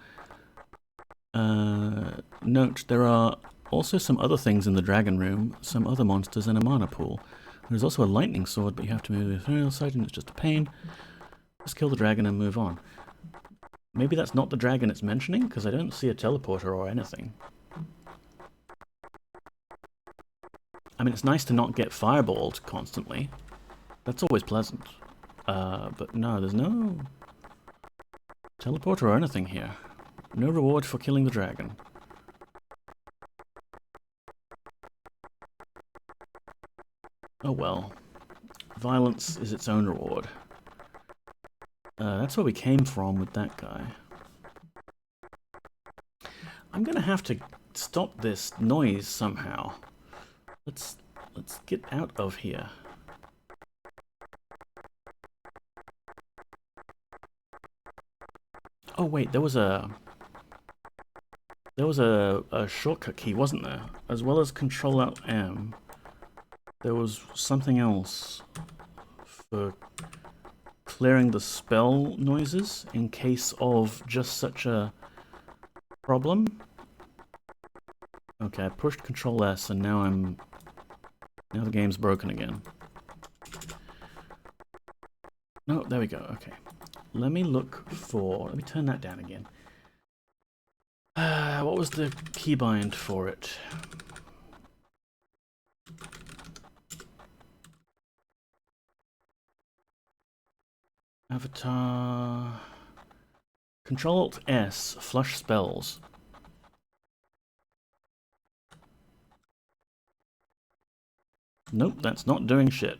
[SPEAKER 1] Note, there are also some other things in the dragon room, some other monsters and a mana pool. There's also a lightning sword, but you have to move the ethereal side and it's just a pain. Just kill the dragon and move on. Maybe that's not the dragon it's mentioning, because I don't see a teleporter or anything. I mean, it's nice to not get fireballed constantly. That's always pleasant. But no, there's no teleporter or anything here. No reward for killing the dragon. Oh well. Violence is its own reward. That's where we came from with that guy. I'm gonna have to stop this noise somehow. Let's get out of here. Oh wait, there was a shortcut key, wasn't there? As well as Control-Alt-M. There was something else for clearing the spell noises in case of just such a problem. Okay, I pushed Control-S and now the game's broken again. No, there we go, okay. Let me turn that down again. What was the keybind for it? Avatar... Control-Alt-S, flush spells. Nope, that's not doing shit.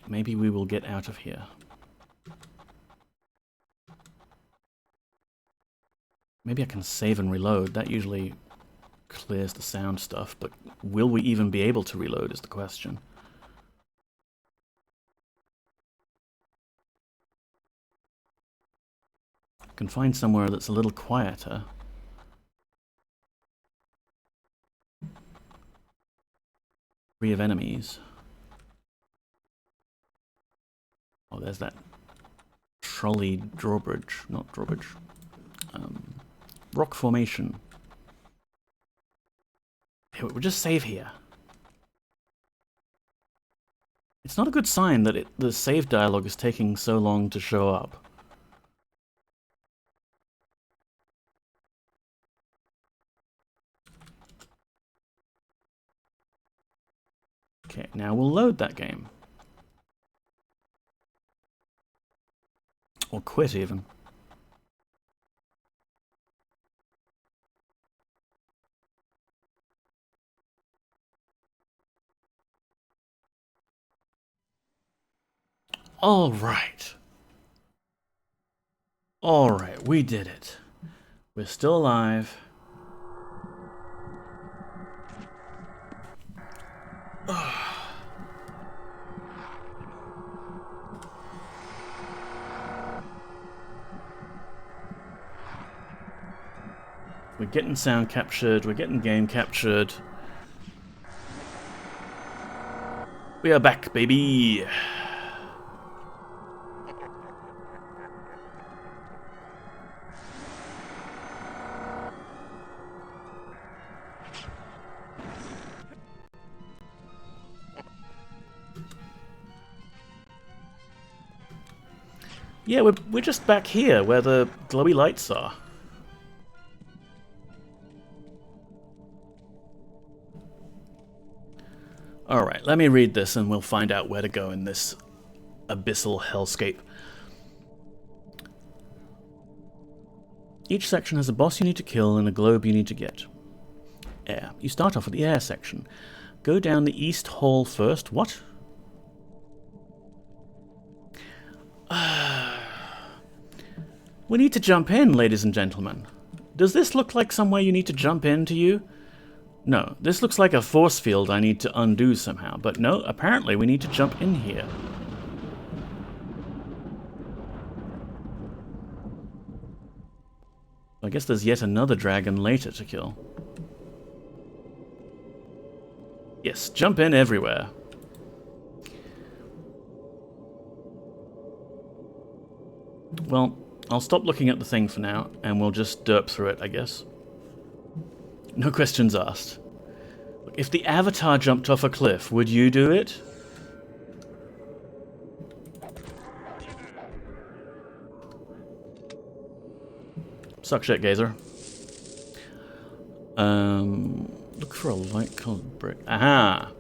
[SPEAKER 1] Maybe we will get out of here. Maybe I can save and reload. That usually clears the sound stuff, but will we even be able to reload is the question. I can find somewhere that's a little quieter. Free of enemies. Oh, there's that trolley drawbridge, not drawbridge. Rock formation. Hey, we'll just save here. It's not a good sign that the save dialogue is taking so long to show up. Okay, now we'll load that game. Or quit, even. All right. All right, we did it. We're still alive. We're getting sound captured. We're getting game captured. We are back, baby. Yeah, we're just back here where the glowy lights are. Alright, let me read this and we'll find out where to go in this abyssal hellscape. Each section has a boss you need to kill and a globe you need to get. Air. You start off with the air section. Go down the east hall first. What? We need to jump in, ladies and gentlemen. Does this look like somewhere you need to jump in to you? No, this looks like a force field I need to undo somehow, but no, apparently we need to jump in here. I guess there's yet another dragon later to kill. Yes, jump in everywhere. Well, I'll stop looking at the thing for now, and we'll just derp through it, I guess. No questions asked. If the Avatar jumped off a cliff, would you do it? Suck shit, Gazer. Look for a light-colored brick. Aha!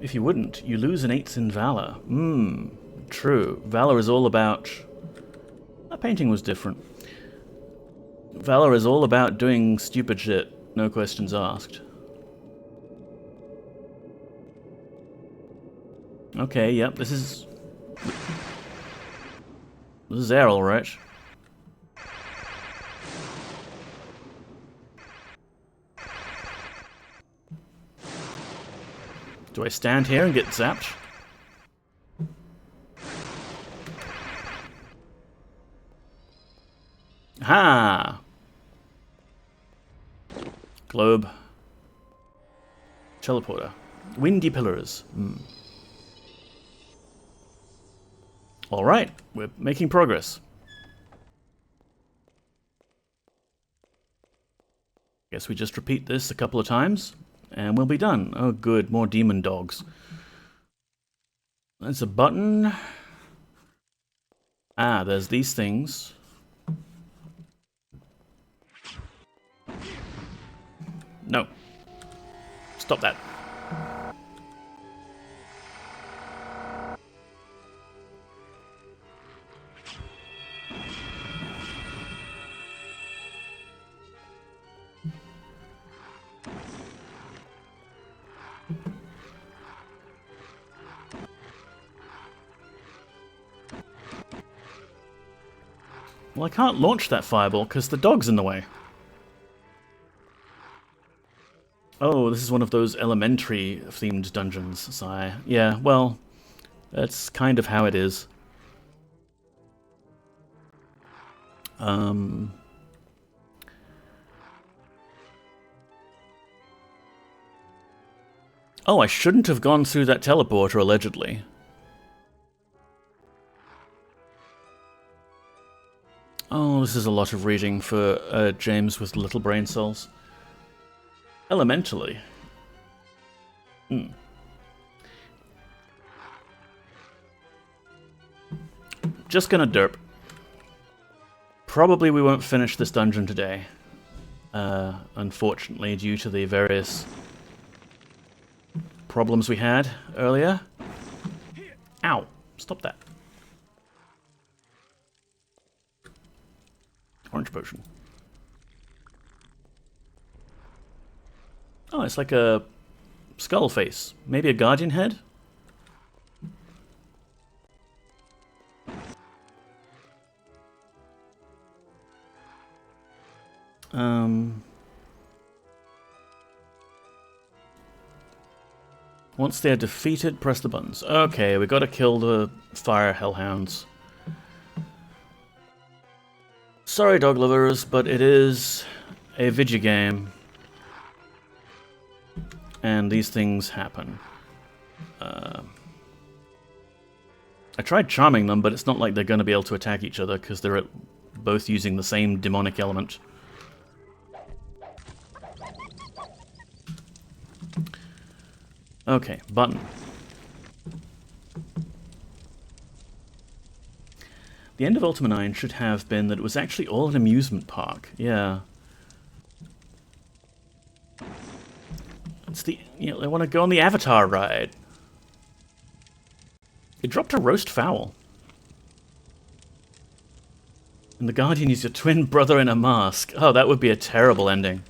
[SPEAKER 1] If you wouldn't, you lose an 8th in Valor. True. Valor is all about... That painting was different. Valor is all about doing stupid shit, no questions asked. Okay, yep, this is Errol, right? Do I stand here and get zapped? Ha! Globe. Teleporter. Windy pillars. Alright, we're making progress. Guess we just repeat this a couple of times, and we'll be done. Oh good, more demon dogs. There's a button. Ah, there's these things. No. Stop that. Well, I can't launch that fireball because the dog's in the way. Oh, this is one of those elementary-themed dungeons, sigh. Yeah, well, that's kind of how it is. Oh, I shouldn't have gone through that teleporter, allegedly. Oh, this is a lot of reading for James with little brain cells. Elementally. Just gonna derp. Probably we won't finish this dungeon today. Unfortunately, due to the various problems we had earlier. Ow! Stop that. Orange potion. Oh, it's like a skull face. Maybe a guardian head? Once they are defeated, press the buttons. Okay, we gotta kill the fire hellhounds. Sorry, dog lovers, but it is a video game. And these things happen. I tried charming them, but it's not like they're going to be able to attack each other because they're both using the same demonic element. Okay, button. The end of Ultima 9 should have been that it was actually all an amusement park. Yeah. It's the... You know, they want to go on the Avatar ride. It dropped a roast fowl. And the Guardian is your twin brother in a mask. Oh, that would be a terrible ending.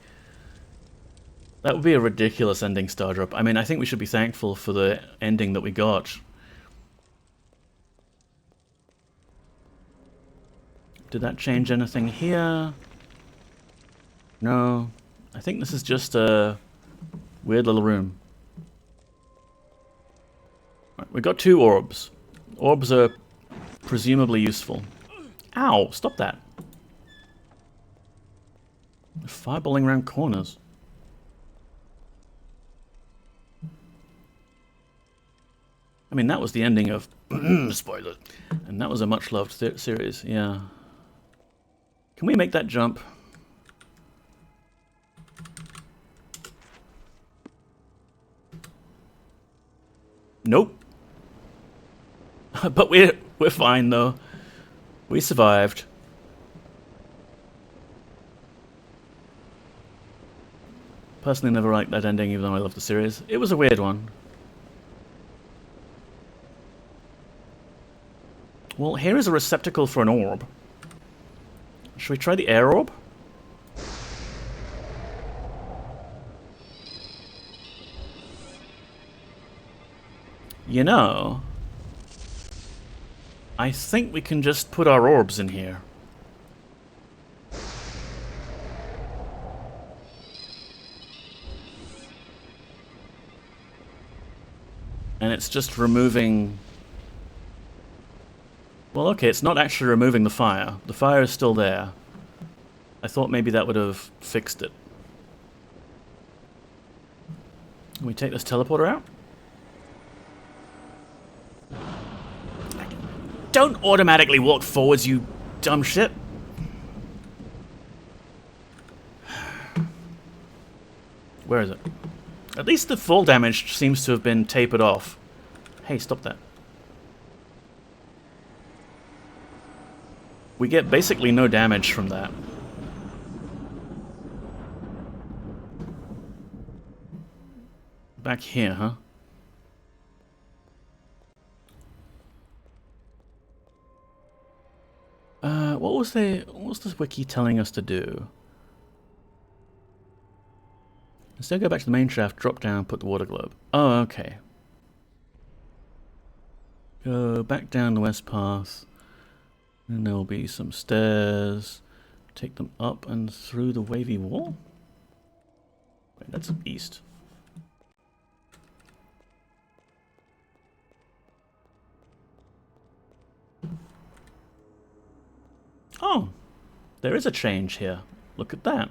[SPEAKER 1] That would be a ridiculous ending, Stardrop. I mean, I think we should be thankful for the ending that we got. Did that change anything here? No. I think this is just a weird little room. Right, we got 2 orbs. Orbs are presumably useful. Ow! Stop that. They're fireballing around corners. I mean, that was the ending of... spoiler. And that was a much-loved series, yeah. Can we make that jump? Nope. But we're fine, though. We survived. Personally, never liked that ending, even though I love the series. It was a weird one. Well, here is a receptacle for an orb. Should we try the air orb? You know, I think we can just put our orbs in here. And it's just removing... Well, okay, it's not actually removing the fire. The fire is still there. I thought maybe that would have fixed it. Can we take this teleporter out? Don't automatically walk forwards, you dumb shit. Where is it? At least the fall damage seems to have been tapered off. Hey, stop that. We get basically no damage from that. Back here, huh? What was this wiki telling us to do? Instead, go back to the main shaft, drop down, put the water globe. Oh, okay. Go back down the west path. And there will be some stairs. Take them up and through the wavy wall? Wait, that's east. Oh, there is a change here. Look at that.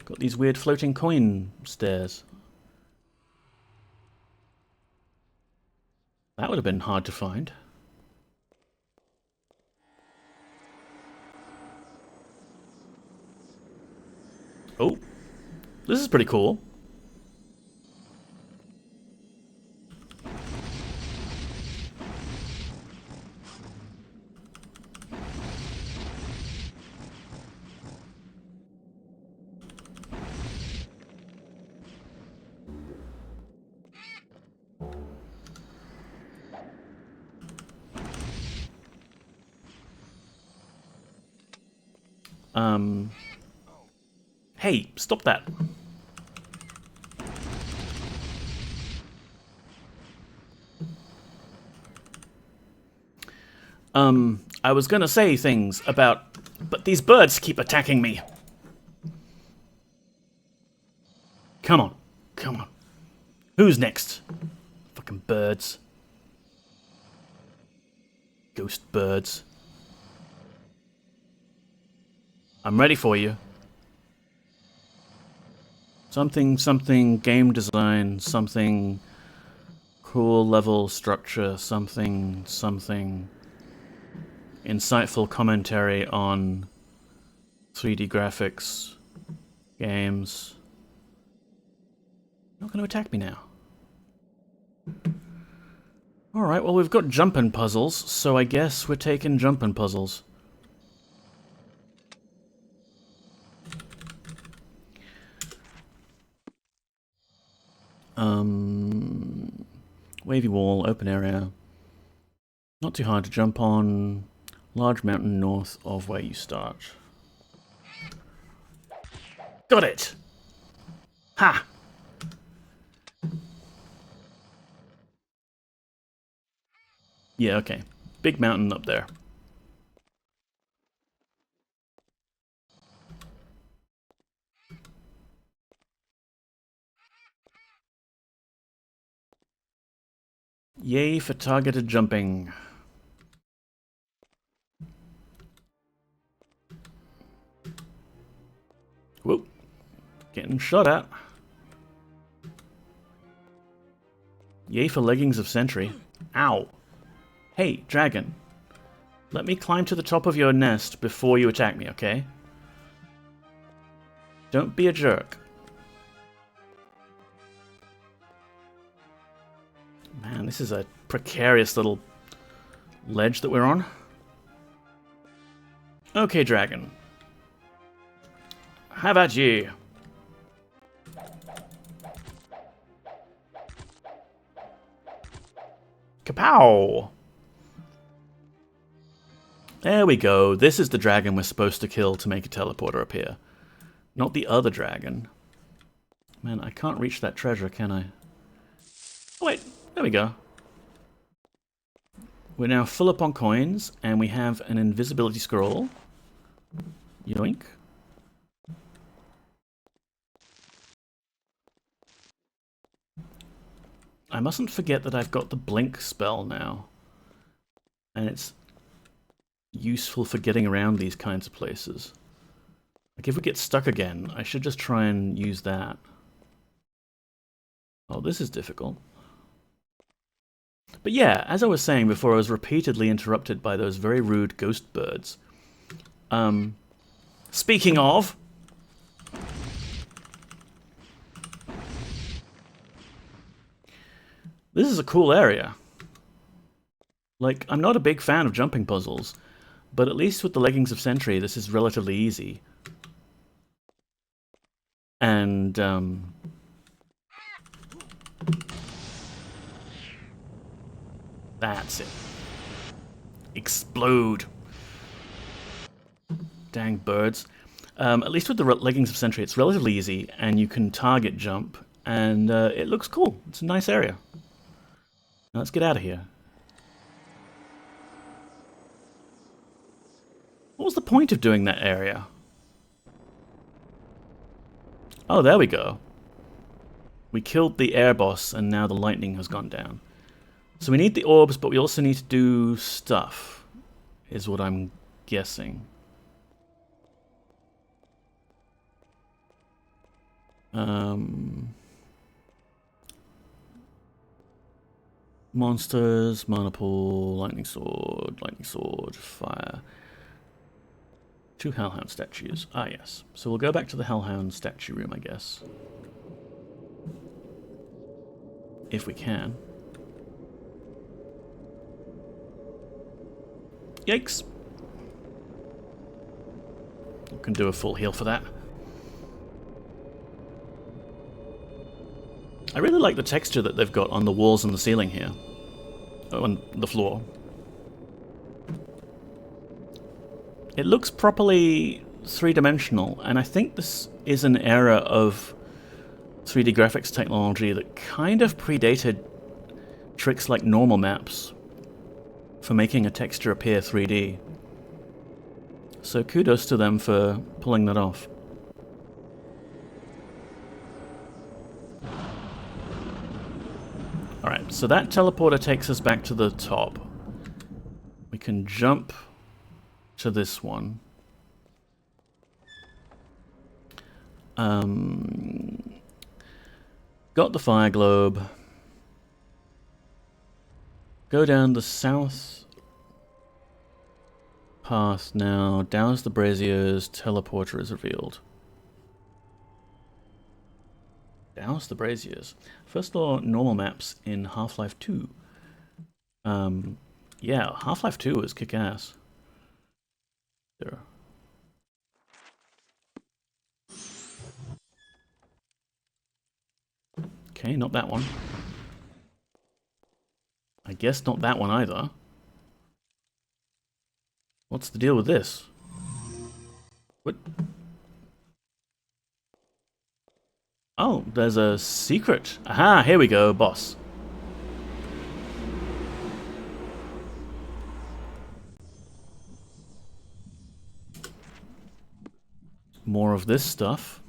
[SPEAKER 1] Got these weird floating coin stairs. That would have been hard to find. Oh, this is pretty cool. Hey, stop that. I was gonna say things about... But these birds keep attacking me. Come on. Come on. Who's next? Fucking birds. Ghost birds. I'm ready for you. Something game design, something cool level structure, something insightful commentary on 3D graphics, games. You're not going to attack me now. Alright, well we've got jumping puzzles, so I guess we're taking jumping puzzles. Wavy wall, open area. Not too hard to jump on. Large mountain north of where you start. Got it! Ha! Yeah, okay. Big mountain up there. Yay for targeted jumping. Whoa. Getting shot at. Yay for leggings of sentry. Ow. Hey, dragon. Let me climb to the top of your nest before you attack me, okay? Don't be a jerk. Man, this is a precarious little ledge that we're on. Okay, dragon. How about you? Kapow! There we go. This is the dragon we're supposed to kill to make a teleporter appear. Not the other dragon. Man, I can't reach that treasure, can I? Oh, wait. There we go. We're now full up on coins, and we have an invisibility scroll. Yoink. I mustn't forget that I've got the blink spell now. And it's useful for getting around these kinds of places. Like if we get stuck again, I should just try and use that. Oh, this is difficult. But yeah, as I was saying before, I was repeatedly interrupted by those very rude ghost birds. Speaking of... This is a cool area. Like, I'm not a big fan of jumping puzzles, but at least with the leggings of sentry, this is relatively easy. And, that's it. Explode. Dang birds. At least with the leggings of sentry, it's relatively easy, and you can target jump, and it looks cool. It's a nice area. Now let's get out of here. What was the point of doing that area? Oh, there we go. We killed the air boss, and now the lightning has gone down. So we need the orbs, but we also need to do stuff, is what I'm guessing. Monsters, mana pool, lightning sword, fire. 2 hellhound statues. Ah, yes. So we'll go back to the hellhound statue room, I guess. If we can. Yikes. We can do a full heal for that. I really like the texture that they've got on the walls and the ceiling here. Oh, on the floor. It looks properly three-dimensional, and I think this is an era of 3D graphics technology that kind of predated tricks like normal maps for making a texture appear 3D. So kudos to them for pulling that off. Alright, so that teleporter takes us back to the top. We can jump to this one. Got the fire globe. Go down the south path now. Douse the braziers. Teleporter is revealed. Douse the braziers. First law normal maps in Half-Life 2. Yeah, Half-Life 2 is kick-ass. There. Okay, not that one. I guess not that one either. What's the deal with this? What? Oh, there's a secret. Aha, here we go, boss. More of this stuff.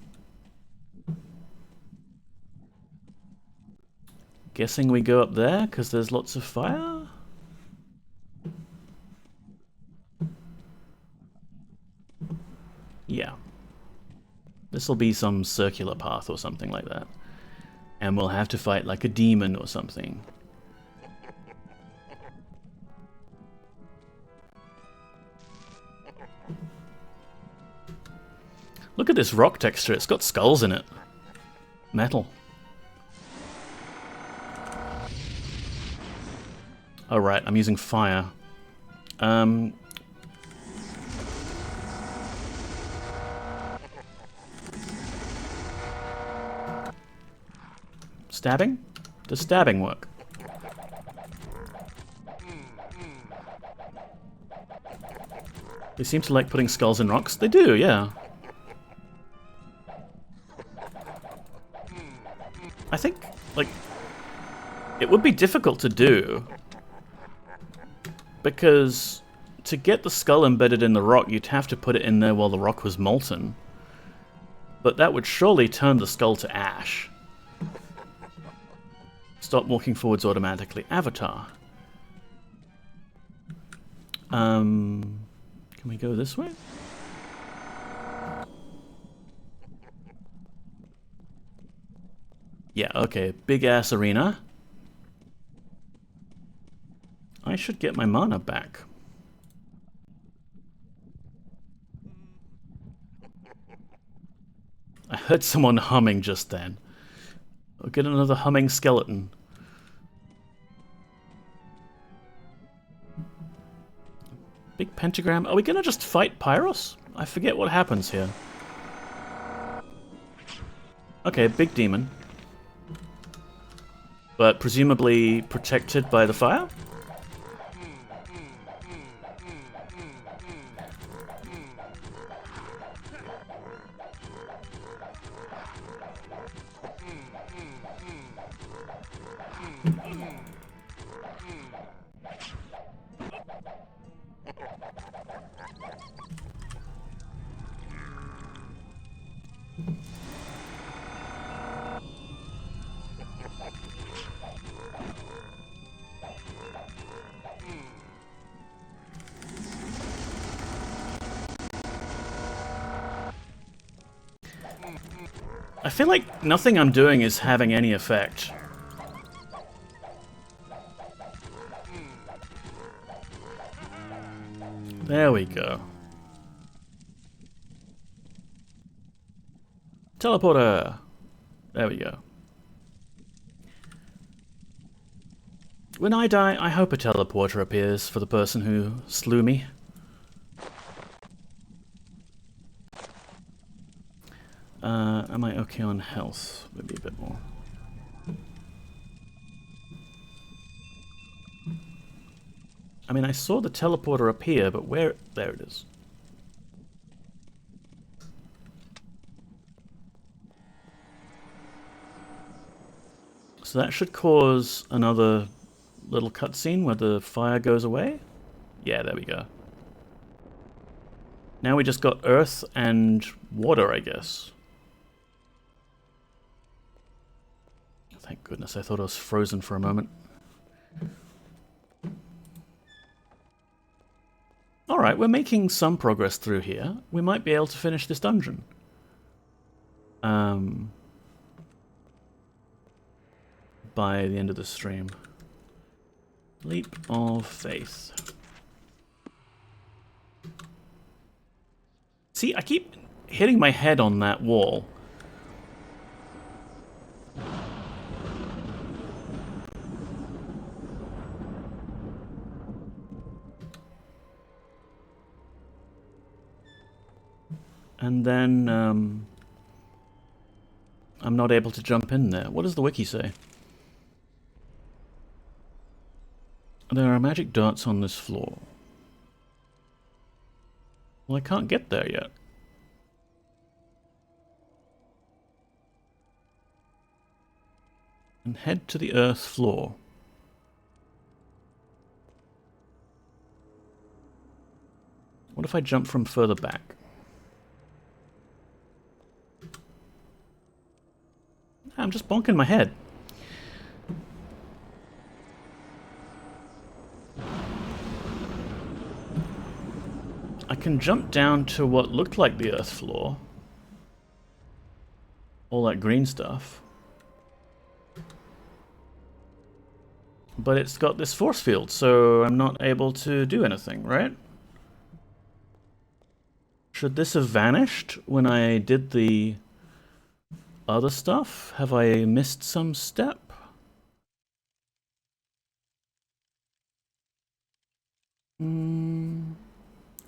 [SPEAKER 1] Guessing we go up there because there's lots of fire? Yeah. This'll be some circular path or something like that. And we'll have to fight like a demon or something. Look at this rock texture, it's got skulls in it. Metal. Oh right, I'm using fire. Stabbing? Does stabbing work? They seem to like putting skulls in rocks. They do, yeah. I think, like, it would be difficult to do. Because to get the skull embedded in the rock, you'd have to put it in there while the rock was molten. But that would surely turn the skull to ash. Stop walking forwards automatically. Avatar. Can we go this way? Yeah, okay. Big ass arena. I should get my mana back. I heard someone humming just then. I'll get another humming skeleton. Big pentagram. Are we gonna just fight Pyros? I forget what happens here. Okay, big demon. But presumably protected by the fire? I feel like nothing I'm doing is having any effect. There we go. Teleporter! There we go. When I die, I hope a teleporter appears for the person who slew me. Am I okay on health? Maybe a bit more. I mean, I saw the teleporter appear, but where? There it is. So that should cause another little cutscene where the fire goes away? Yeah, there we go. Now we just got earth and water, I guess. Thank goodness, I thought I was frozen for a moment. Alright, we're making some progress through here. We might be able to finish this dungeon. By the end of the stream. Leap of faith. See, I keep hitting my head on that wall. And then, I'm not able to jump in there. What does the wiki say? There are magic darts on this floor. Well, I can't get there yet. And head to the earth floor. What if I jump from further back? I'm just bonking my head. I can jump down to what looked like the earth floor. All that green stuff. But it's got this force field, so I'm not able to do anything, right? Should this have vanished when I did the other stuff? Have I missed some step?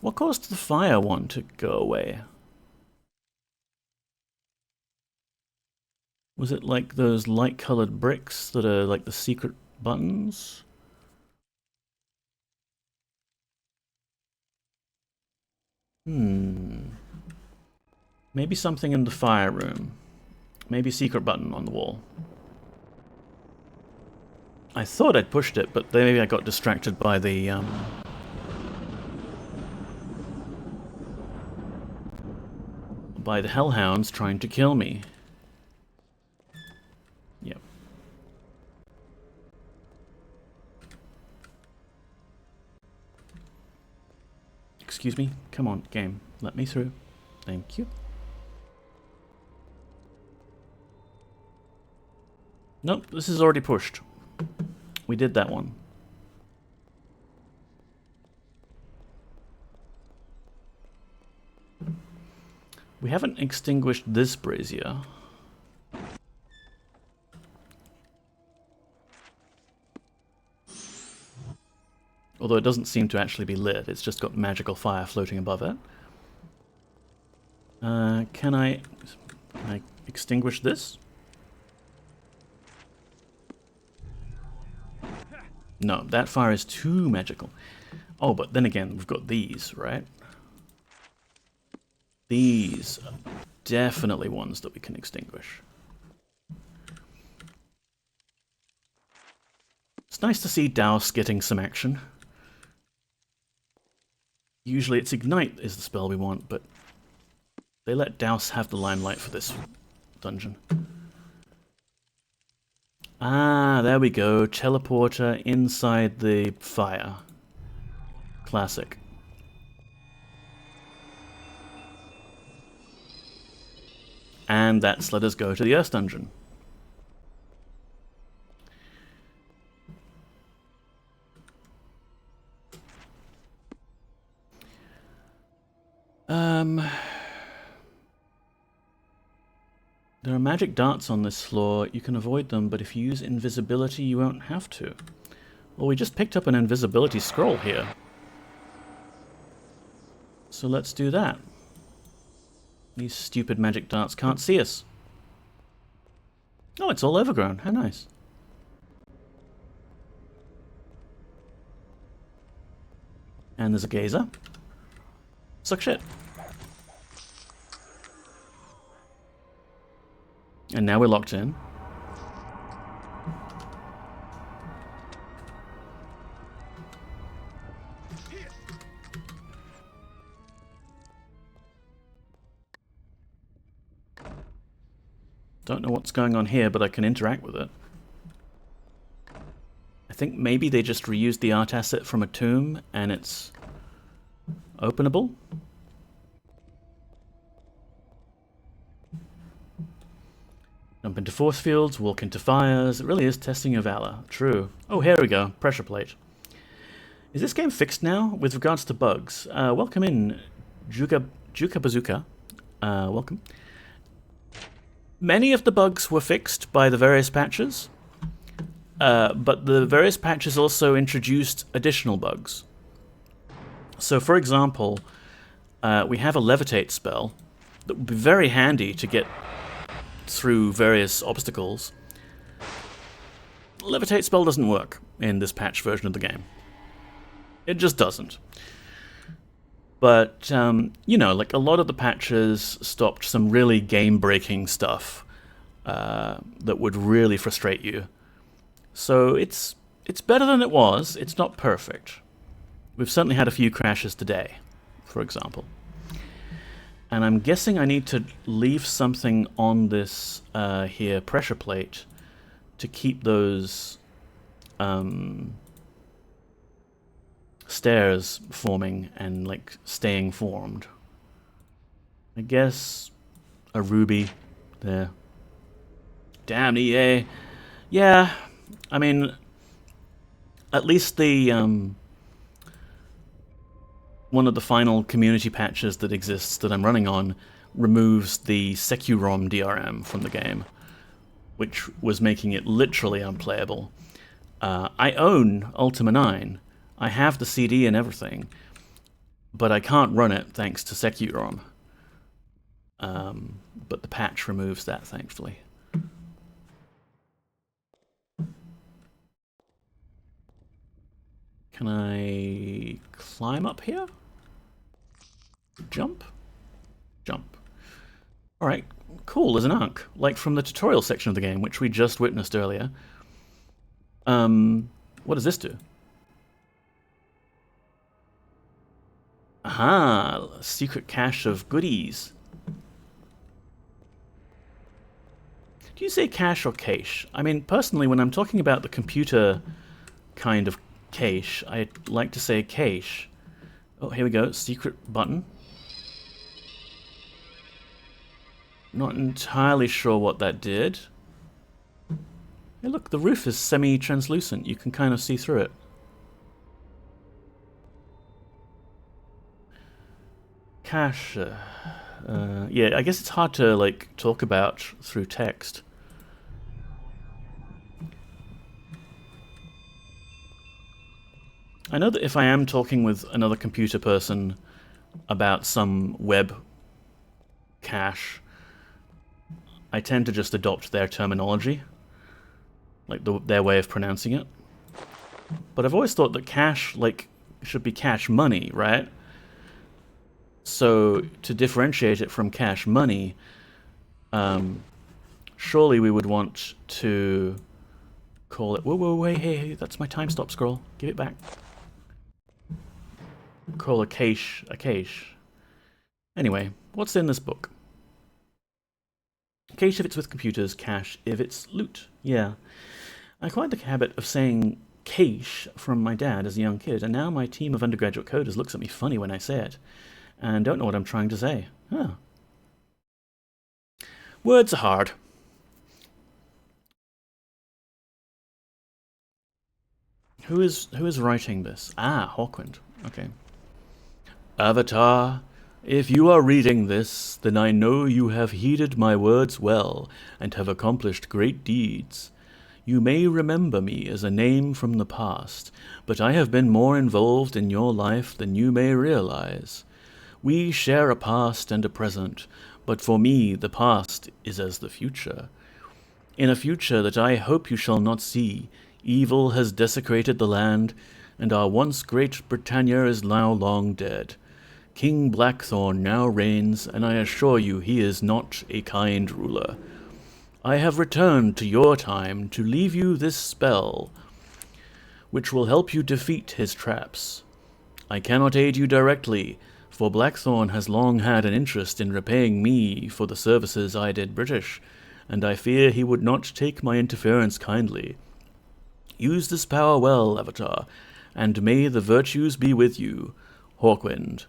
[SPEAKER 1] What caused the fire one to go away? Was it like those light-colored bricks that are like the secret buttons? Maybe something in the fire room. Maybe secret button on the wall. I thought I'd pushed it, but maybe I got distracted by the hellhounds trying to kill me. Yep. Excuse me? Come on, game. Let me through. Thank you. Nope, this is already pushed. We did that one. We haven't extinguished this brazier. Although it doesn't seem to actually be lit, it's just got magical fire floating above it. Can I extinguish this? No, that fire is too magical. Oh, but then again, we've got these, right? These are definitely ones that we can extinguish. It's nice to see Douse getting some action. Usually it's Ignite is the spell we want, but they let Douse have the limelight for this dungeon. Ah, there we go. Teleporter inside the fire. Classic. And that's let us go to the Earth Dungeon. There are magic darts on this floor. You can avoid them, but if you use invisibility, you won't have to. Well, we just picked up an invisibility scroll here. So let's do that. These stupid magic darts can't see us. Oh, it's all overgrown. How nice. And there's a gazer. Suck shit. And now we're locked in. Don't know what's going on here, but I can interact with it. I think maybe they just reused the art asset from a tomb and it's openable. Jump into force fields, walk into fires. It really is testing your valor. True. Oh, here we go. Pressure plate. Is this game fixed now with regards to bugs? Welcome in, Juka Bazooka. Welcome. Many of the bugs were fixed by the various patches, but the various patches also introduced additional bugs. So, for example, we have a levitate spell that would be very handy to get through various obstacles. Levitate spell doesn't work in this patch version of the game. It just doesn't. But, you know, like a lot of the patches stopped some really game-breaking stuff that would really frustrate you. So it's better than it was. It's not perfect. We've certainly had a few crashes today, for example. And I'm guessing I need to leave something on this here pressure plate to keep those stairs forming and like staying formed. I guess a ruby there. Damn EA. Yeah, I mean, at least the one of the final community patches that exists that I'm running on removes the SecuROM DRM from the game, which was making it literally unplayable. I own Ultima 9. I have the CD and everything, but I can't run it thanks to SecuROM. But the patch removes that, thankfully. Can I climb up here? Jump? Jump. Alright, cool, there's an Ankh, like from the tutorial section of the game, which we just witnessed earlier. What does this do? Aha, secret cache of goodies. Do you say cache or cache? I mean, personally, when I'm talking about the computer kind of cache, I like to say cache. Oh, here we go. Secret button. Not entirely sure what that did. Hey, look, the roof is semi-translucent. You can kind of see through it. Cache. Yeah, I guess it's hard to like talk about through text. I know that if I am talking with another computer person about some web cache, I tend to just adopt their terminology, like their way of pronouncing it. But I've always thought that cache like should be cache money, right? So to differentiate it from cache money, surely we would want to call it. Whoa, whoa, wait, hey, that's my time stop scroll. Give it back. Call a cache a cache. Anyway, what's in this book? Cache if it's with computers, cache if it's loot. Yeah. I acquired the habit of saying cache from my dad as a young kid, and now my team of undergraduate coders looks at me funny when I say it, and don't know what I'm trying to say. Huh. Words are hard. Who is writing this? Ah, Hawkwind. Okay. Avatar, if you are reading this, then I know you have heeded my words well and have accomplished great deeds. You may remember me as a name from the past, but I have been more involved in your life than you may realize. We share a past and a present, but for me the past is as the future. In a future that I hope you shall not see, evil has desecrated the land, and our once great Britannia is now long dead. King Blackthorn now reigns, and I assure you he is not a kind ruler. I have returned to your time to leave you this spell, which will help you defeat his traps. I cannot aid you directly, for Blackthorn has long had an interest in repaying me for the services I did British, and I fear he would not take my interference kindly. Use this power well, Avatar, and may the virtues be with you. Hawkwind,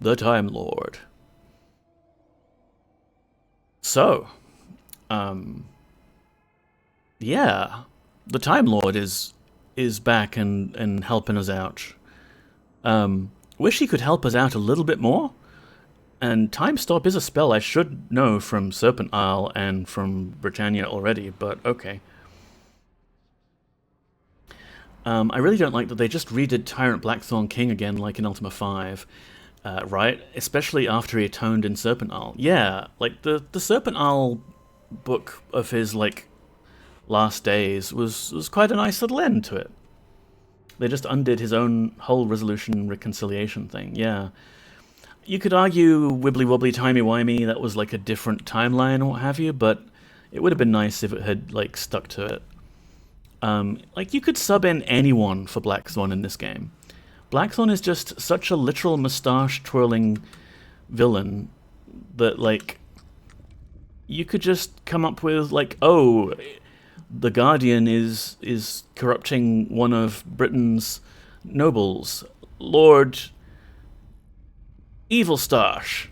[SPEAKER 1] the Time Lord. So, yeah, the Time Lord is back and helping us out. Wish he could help us out a little bit more. And Time Stop is a spell I should know from Serpent Isle and from Britannia already, but okay. I really don't like that they just redid Tyrant Blackthorn King again like in Ultima 5, right? Especially after he atoned in Serpent Isle. Yeah, like the Serpent Isle book of his, like, last days was quite a nice little end to it. They just undid his own whole resolution reconciliation thing, yeah. You could argue wibbly-wobbly, timey-wimey, that was like a different timeline or what have you, but it would have been nice if it had, like, stuck to it. Like, you could sub in anyone for Blackthorn in this game. Blackthorn is just such a literal moustache-twirling villain that, like, you could just come up with, like, oh, the Guardian is corrupting one of Britain's nobles, Lord Evilstache.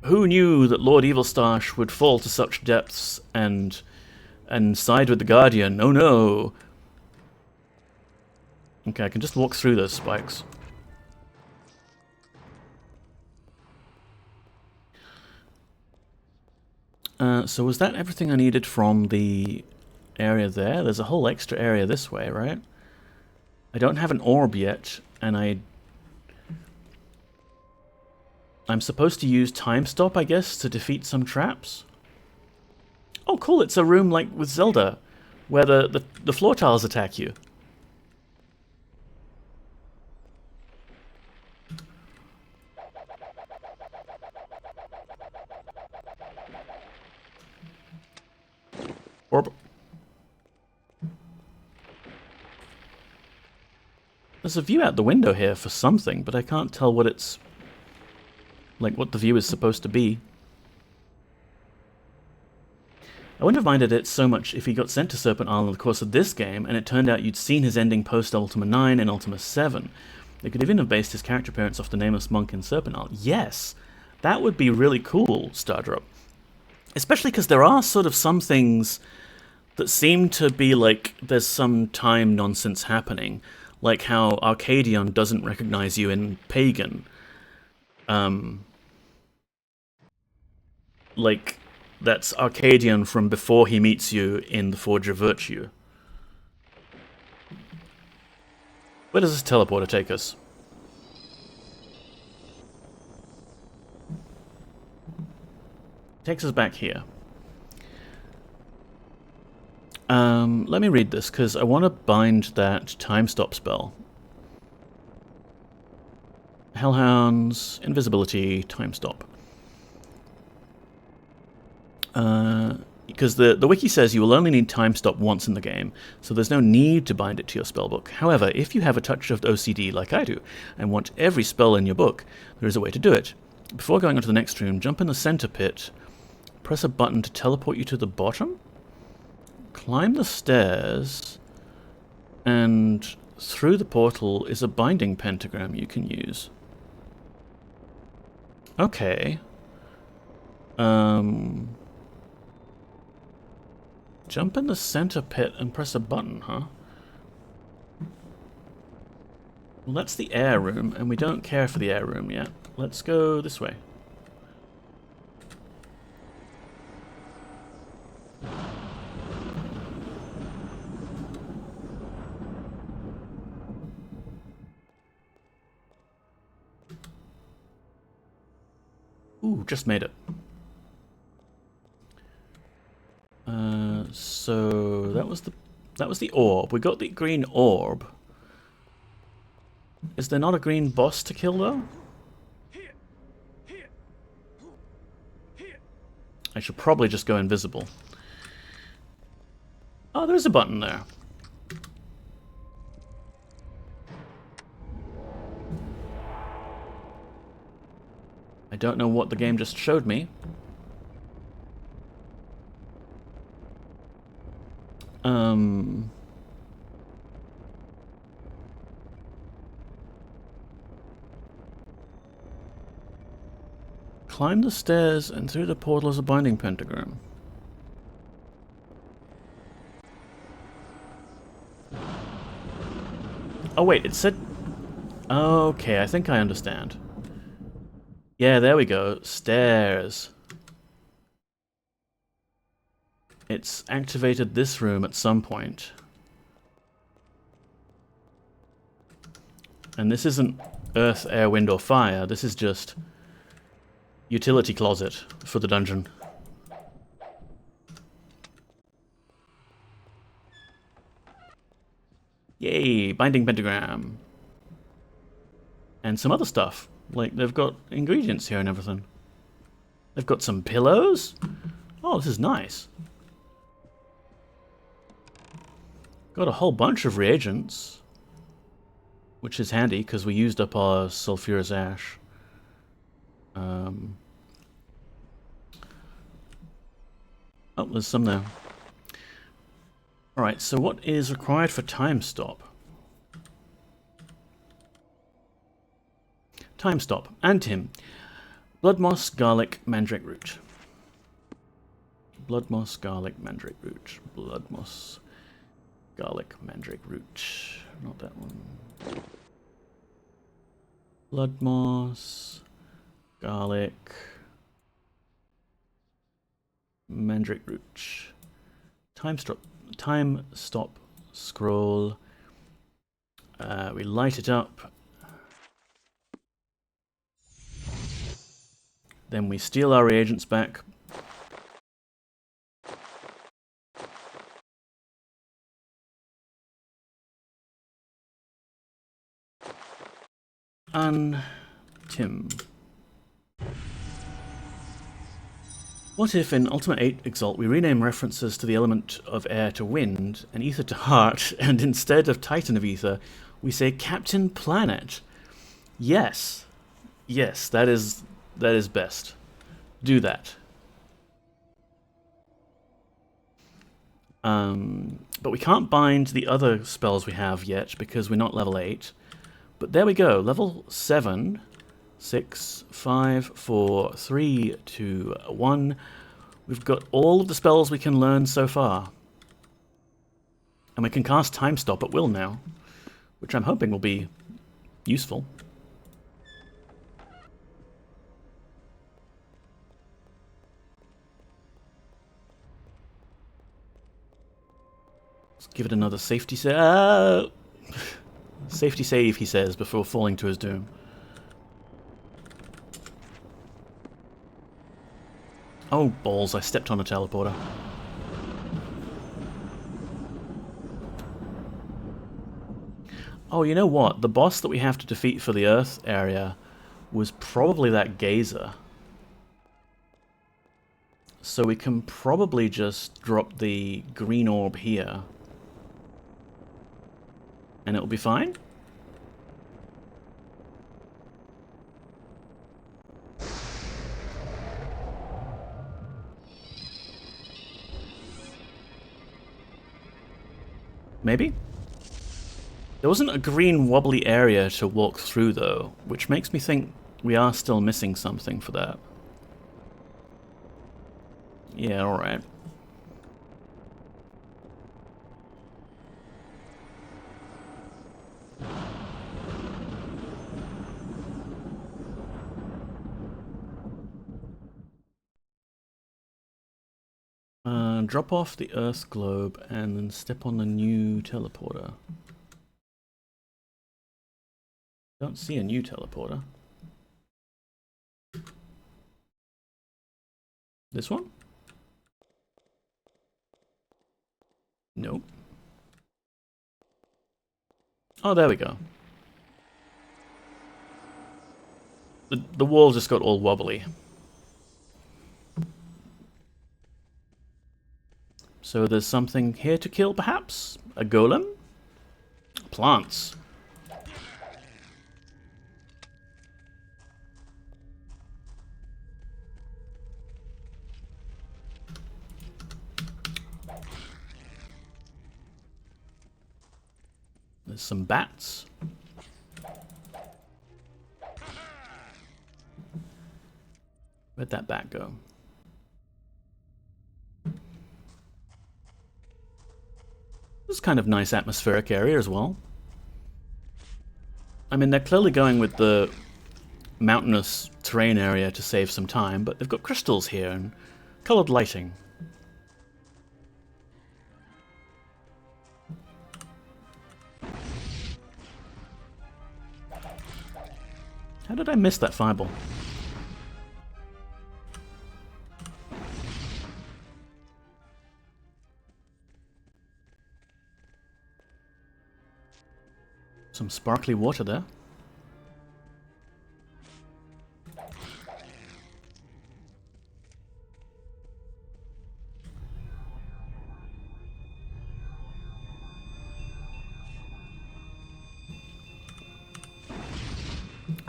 [SPEAKER 1] Who knew that Lord Evilstache would fall to such depths and side with the Guardian? Oh no! Okay, I can just walk through those spikes. So was that everything I needed from the area there? There's a whole extra area this way, right? I don't have an orb yet, and I'm supposed to use Time Stop, I guess, to defeat some traps? Oh, cool, it's a room like with Zelda, where the floor tiles attack you. Orb. There's a view out the window here for something, but I can't tell what it's... like, what the view is supposed to be. I wouldn't have minded it so much if he got sent to Serpent Isle in the course of this game, and it turned out you'd seen his ending post-Ultima 9 and Ultima 7. They could even have based his character appearance off the nameless monk in Serpent Isle. Yes! That would be really cool, Stardrop. Especially because there are sort of some things that seem to be like there's some time nonsense happening. Like how Arcadion doesn't recognize you in Pagan. Like, that's Arcadion from before he meets you in the Forge of Virtue. Where does this teleporter take us? Takes us back here. Let me read this, because I want to bind that time stop spell. Hellhounds, invisibility, time stop. Because the wiki says you will only need time stop once in the game, so there's no need to bind it to your spellbook. However, if you have a touch of OCD like I do, and want every spell in your book, there is a way to do it. Before going on to the next room, jump in the center pit, press a button to teleport you to the bottom, climb the stairs, and through the portal is a binding pentagram you can use. Okay. Jump in the center pit and press a button, huh? Well, that's the air room, and we don't care for the air room yet. Let's go this way. Ooh, just made it. So that was the orb. We got the green orb. Is there not a green boss to kill though? I should probably just go invisible. Oh, there's a button there. I don't know what the game just showed me. Climb the stairs and through the portal is a binding pentagram. Oh wait, it said... Okay, I think I understand. Yeah, there we go. Stairs. It's activated this room at some point. And this isn't earth, air, wind, or fire. This is just utility closet for the dungeon. Yay, binding pentagram. And some other stuff. Like, they've got ingredients here and everything. They've got some pillows. Oh, this is nice. Got a whole bunch of reagents. Which is handy, because we used up our sulfurous ash. Oh, there's some there. Alright, so what is required for time stop? Time stop. And him. Blood moss, garlic, mandrake root. Blood moss, garlic, mandrake root. Blood moss, garlic, mandrake root. Not that one. Blood moss, garlic, mandrake root. Time stop scroll. We light it up. Then we steal our reagents back. Tim. What if in Ultima 8 Exalt we rename references to the element of air to wind and ether to heart, and instead of Titan of ether we say Captain Planet? Yes. Yes, that is best. Do that. But we can't bind the other spells we have yet because we're not level 8. But there we go, level 7, 6, 5, 4, 3, 2, 1. We've got all of the spells we can learn so far. And we can cast Time Stop at will now, which I'm hoping will be useful. Let's give it another safety save. Safety save, he says, before falling to his doom. Oh, balls, I stepped on a teleporter. Oh, you know what? The boss that we have to defeat for the Earth area was probably that Gazer. So we can probably just drop the green orb here. And it'll be fine? Maybe? There wasn't a green wobbly area to walk through though, which makes me think we are still missing something for that. Yeah, alright. Drop off the Earth globe and then step on the new teleporter. Don't see a new teleporter. This one? Nope. Oh, there we go. The wall just got all wobbly. So there's something here to kill, perhaps? A golem? Plants. There's some bats. Where'd that bat go? This is kind of nice atmospheric area as well. I mean, they're clearly going with the mountainous terrain area to save some time, but they've got crystals here and colored lighting. How did I miss that fireball? Some sparkly water there.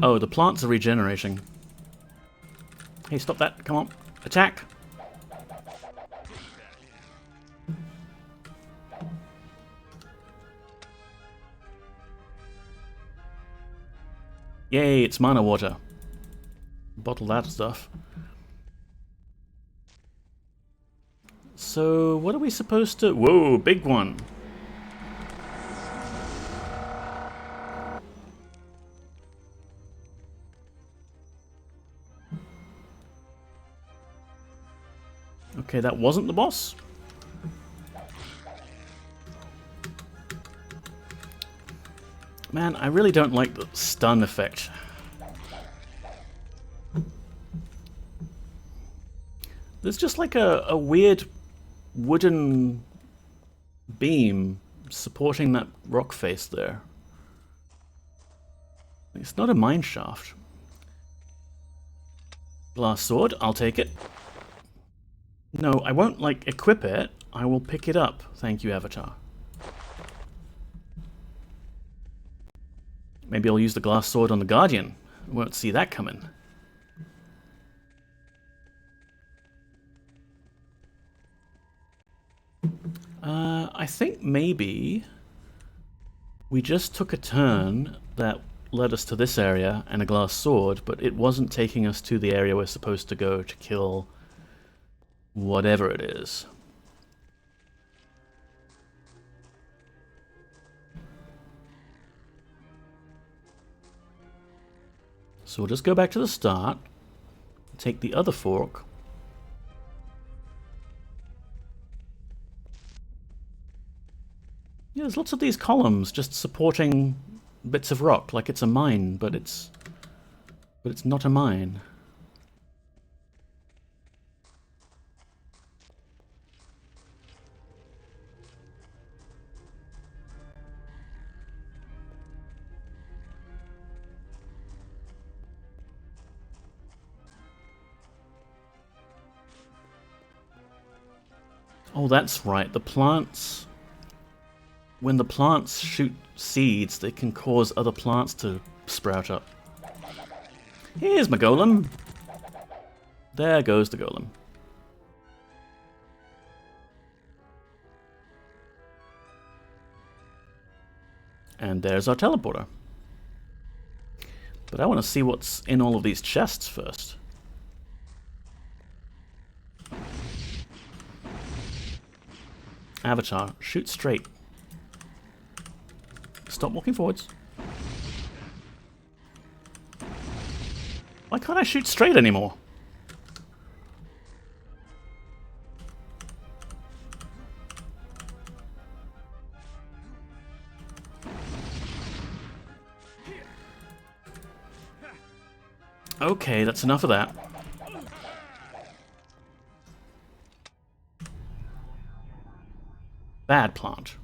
[SPEAKER 1] Oh, the plants are regenerating. Hey, stop that. Come on. Attack! Yay, it's mana water. Bottle that stuff. So, what are we supposed to... Whoa, big one! Okay, that wasn't the boss. Man, I really don't like the stun effect. There's just like a weird wooden beam supporting that rock face there. It's not a mine shaft. Glass sword, I'll take it. No, I won't, like, equip it. I will pick it up. Thank you, Avatar. Maybe I'll use the glass sword on the Guardian. I won't see that coming. I think maybe we just took a turn that led us to this area and a glass sword, but it wasn't taking us to the area we're supposed to go to kill whatever it is. So we'll just go back to the start, take the other fork, yeah, there's lots of these columns just supporting bits of rock, like it's a mine, but it's not a mine. Oh, that's right, the plants... When the plants shoot seeds, they can cause other plants to sprout up. Here's my golem! There goes the golem. And there's our teleporter. But I want to see what's in all of these chests first. Avatar, shoot straight. Stop walking forwards. Why can't I shoot straight anymore? Okay, that's enough of that. Bad plant.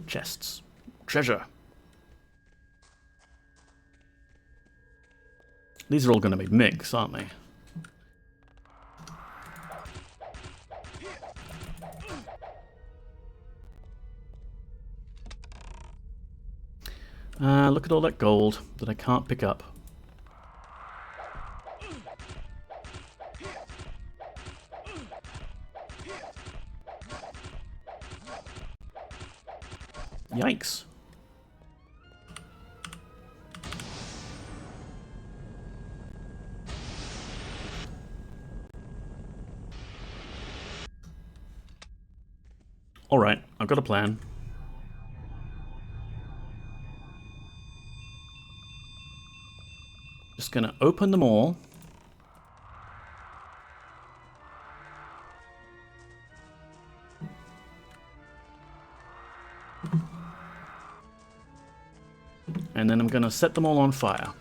[SPEAKER 1] Chests. Treasure. These are all going to be mix, aren't they? Look at all that gold that I can't pick up. Yikes. Alright, I've got a plan. Just gonna open them all. And then I'm gonna set them all on fire.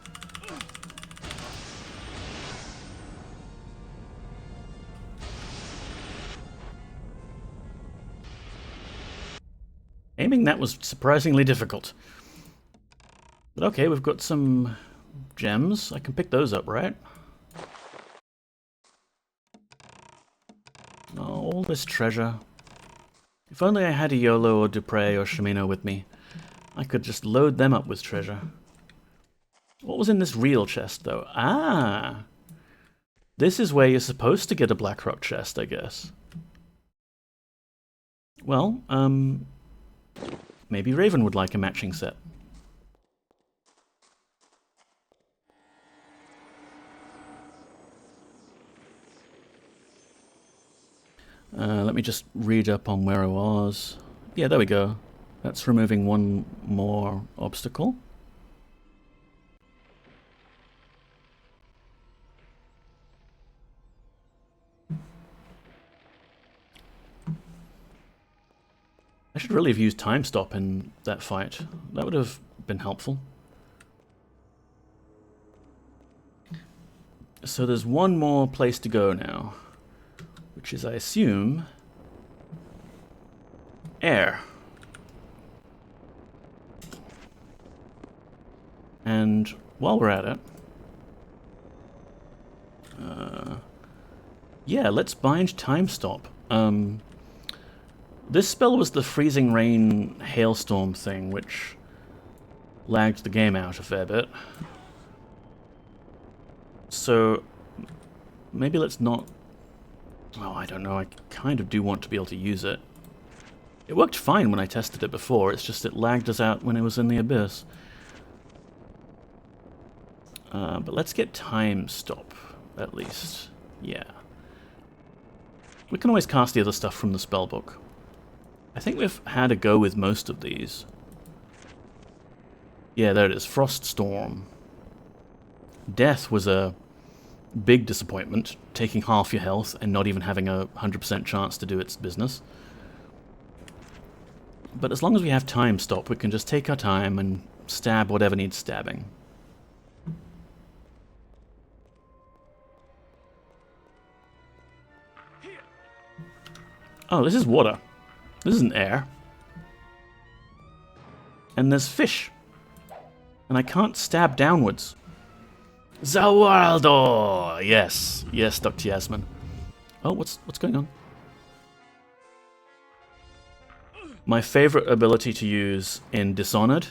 [SPEAKER 1] Aiming that was surprisingly difficult. But okay, we've got some gems. I can pick those up, right? Oh, all this treasure. If only I had a Yolo or Dupre or Shimino with me. I could just load them up with treasure. What was in this real chest, though? Ah! This is where you're supposed to get a Blackrock chest, I guess. Well, maybe Raven would like a matching set. Let me just read up on where I was. Yeah, there we go. That's removing one more obstacle. I should really have used time stop in that fight. That would have been helpful. So there's one more place to go now, which is, I assume, air. And while we're at it, yeah, let's bind time stop. This spell was the freezing rain hailstorm thing, which lagged the game out a fair bit. So maybe let's not... Oh, I don't know, I kind of do want to be able to use it. It worked fine when I tested it before, it's just it lagged us out when it was in the abyss. But let's get time stop, at least. Yeah. We can always cast the other stuff from the spellbook. I think we've had a go with most of these. Yeah, there it is. Frost Storm. Death was a big disappointment, taking half your health and not even having a 100% chance to do its business. But as long as we have time stop, we can just take our time and stab whatever needs stabbing. Oh, this is water. This isn't air. And there's fish. And I can't stab downwards. Zawaldo! Yes. Yes, Dr. Yasmin. Oh, what's going on? My favorite ability to use in Dishonored.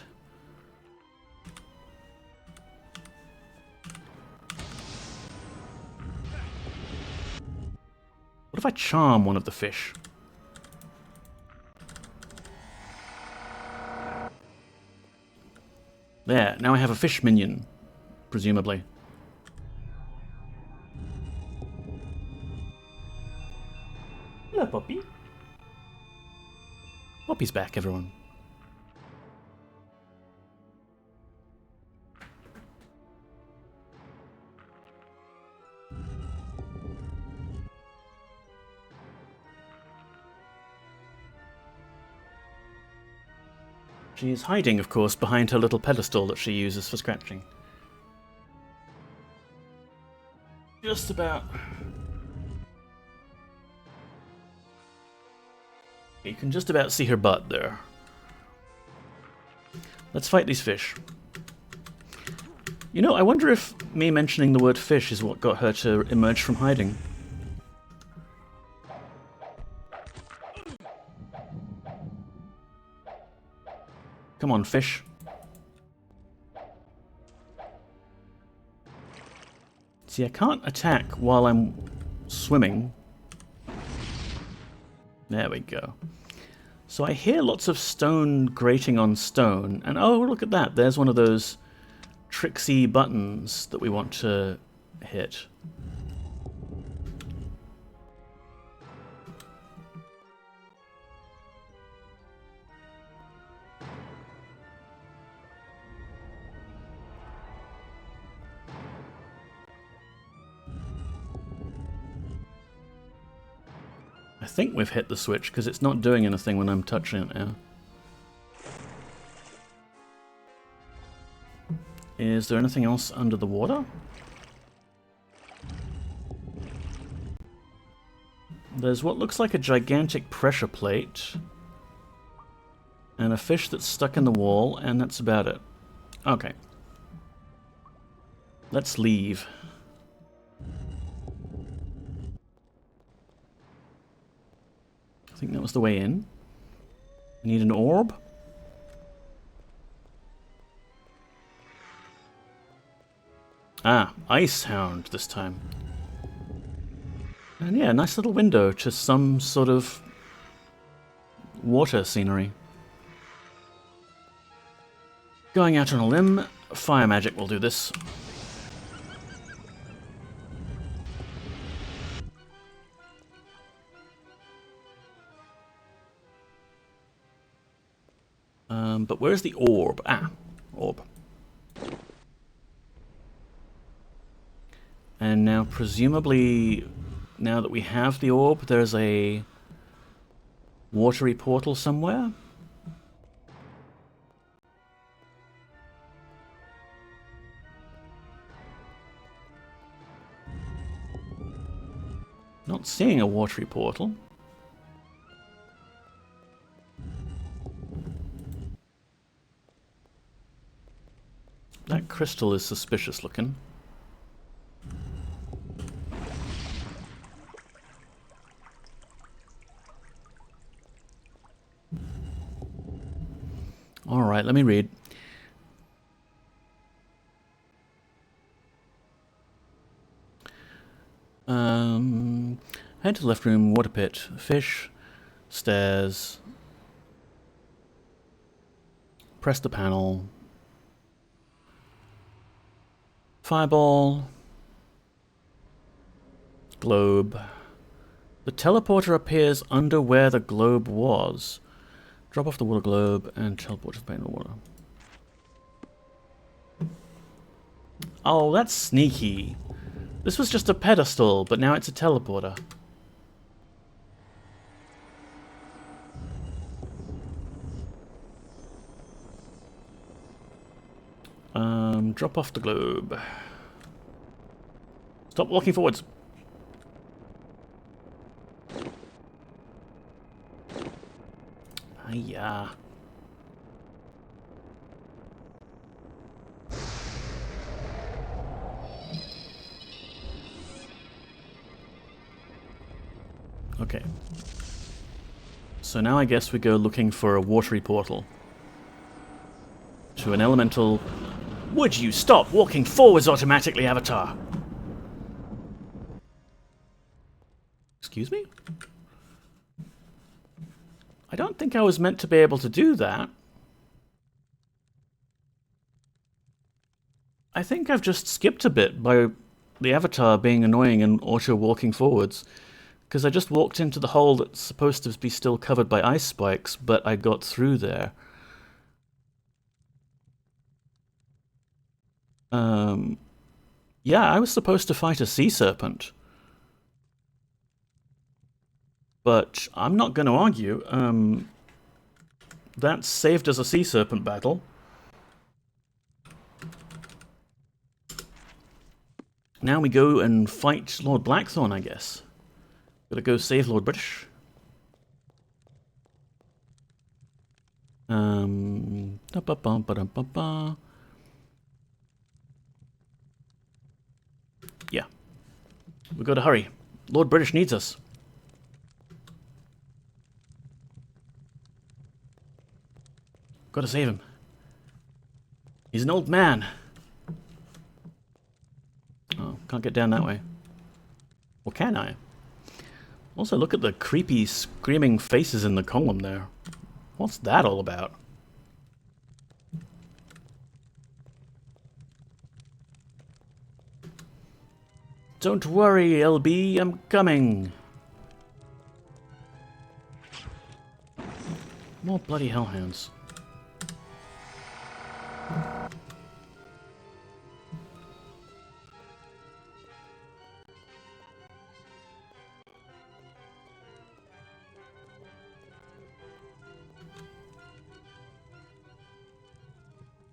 [SPEAKER 1] What if I charm one of the fish? There, now I have a fish minion, presumably. Hello, Poppy. Poppy's back, everyone. She is hiding, of course, behind her little pedestal that she uses for scratching. Just about. You can just about see her butt there. Let's fight these fish. You know, I wonder if me mentioning the word fish is what got her to emerge from hiding. Come on, fish. See, I can't attack while I'm swimming. There we go. So I hear lots of stone grating on stone, and oh, look at that, there's one of those tricksy buttons that we want to hit. I think we've hit the switch because it's not doing anything when I'm touching it now. Is there anything else under the water? There's what looks like a gigantic pressure plate and a fish that's stuck in the wall, and that's about it. Okay. Let's leave. I think that was the way in. Need an orb? Ah, Ice Hound this time. And yeah, nice little window to some sort of water scenery. Going out on a limb, fire magic will do this. But where's the orb? Ah, orb. And now, presumably, now that we have the orb, there's a watery portal somewhere? Not seeing a watery portal. That crystal is suspicious looking. Alright, let me read. Head to the left room, water pit, fish, stairs, press the panel, fireball, globe. The teleporter appears under where the globe was. Drop off the water globe and teleport to the pane of water. Oh, that's sneaky. This was just a pedestal, but now it's a teleporter. Drop off the globe. Stop walking forwards. Hiya. Okay. So now I guess we go looking for a watery portal. To an elemental... Would you stop walking forwards automatically, Avatar? Excuse me? I don't think I was meant to be able to do that. I think I've just skipped a bit by the Avatar being annoying and auto walking forwards. Because I just walked into the hole that's supposed to be still covered by ice spikes, but I got through there. Yeah, I was supposed to fight a sea serpent. But I'm not going to argue. That saved us a sea serpent battle. Now we go and fight Lord Blackthorn, I guess. Gotta go save Lord British. Yeah. We gotta hurry. Lord British needs us. Gotta save him. He's an old man. Oh, can't get down that way. Or can I? Also, look at the creepy, screaming faces in the column there. What's that all about? Don't worry, LB, I'm coming. More bloody hellhounds.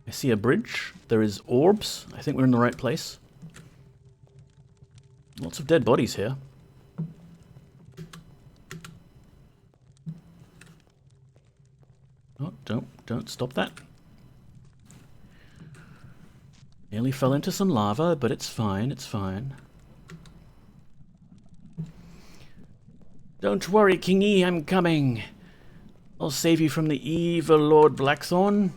[SPEAKER 1] I see a bridge. There is orbs. I think we're in the right place. Lots of dead bodies here. Oh, don't stop that. Nearly fell into some lava, but it's fine, it's fine. Don't worry, Kingy, I'm coming. I'll save you from the evil Lord Blackthorn.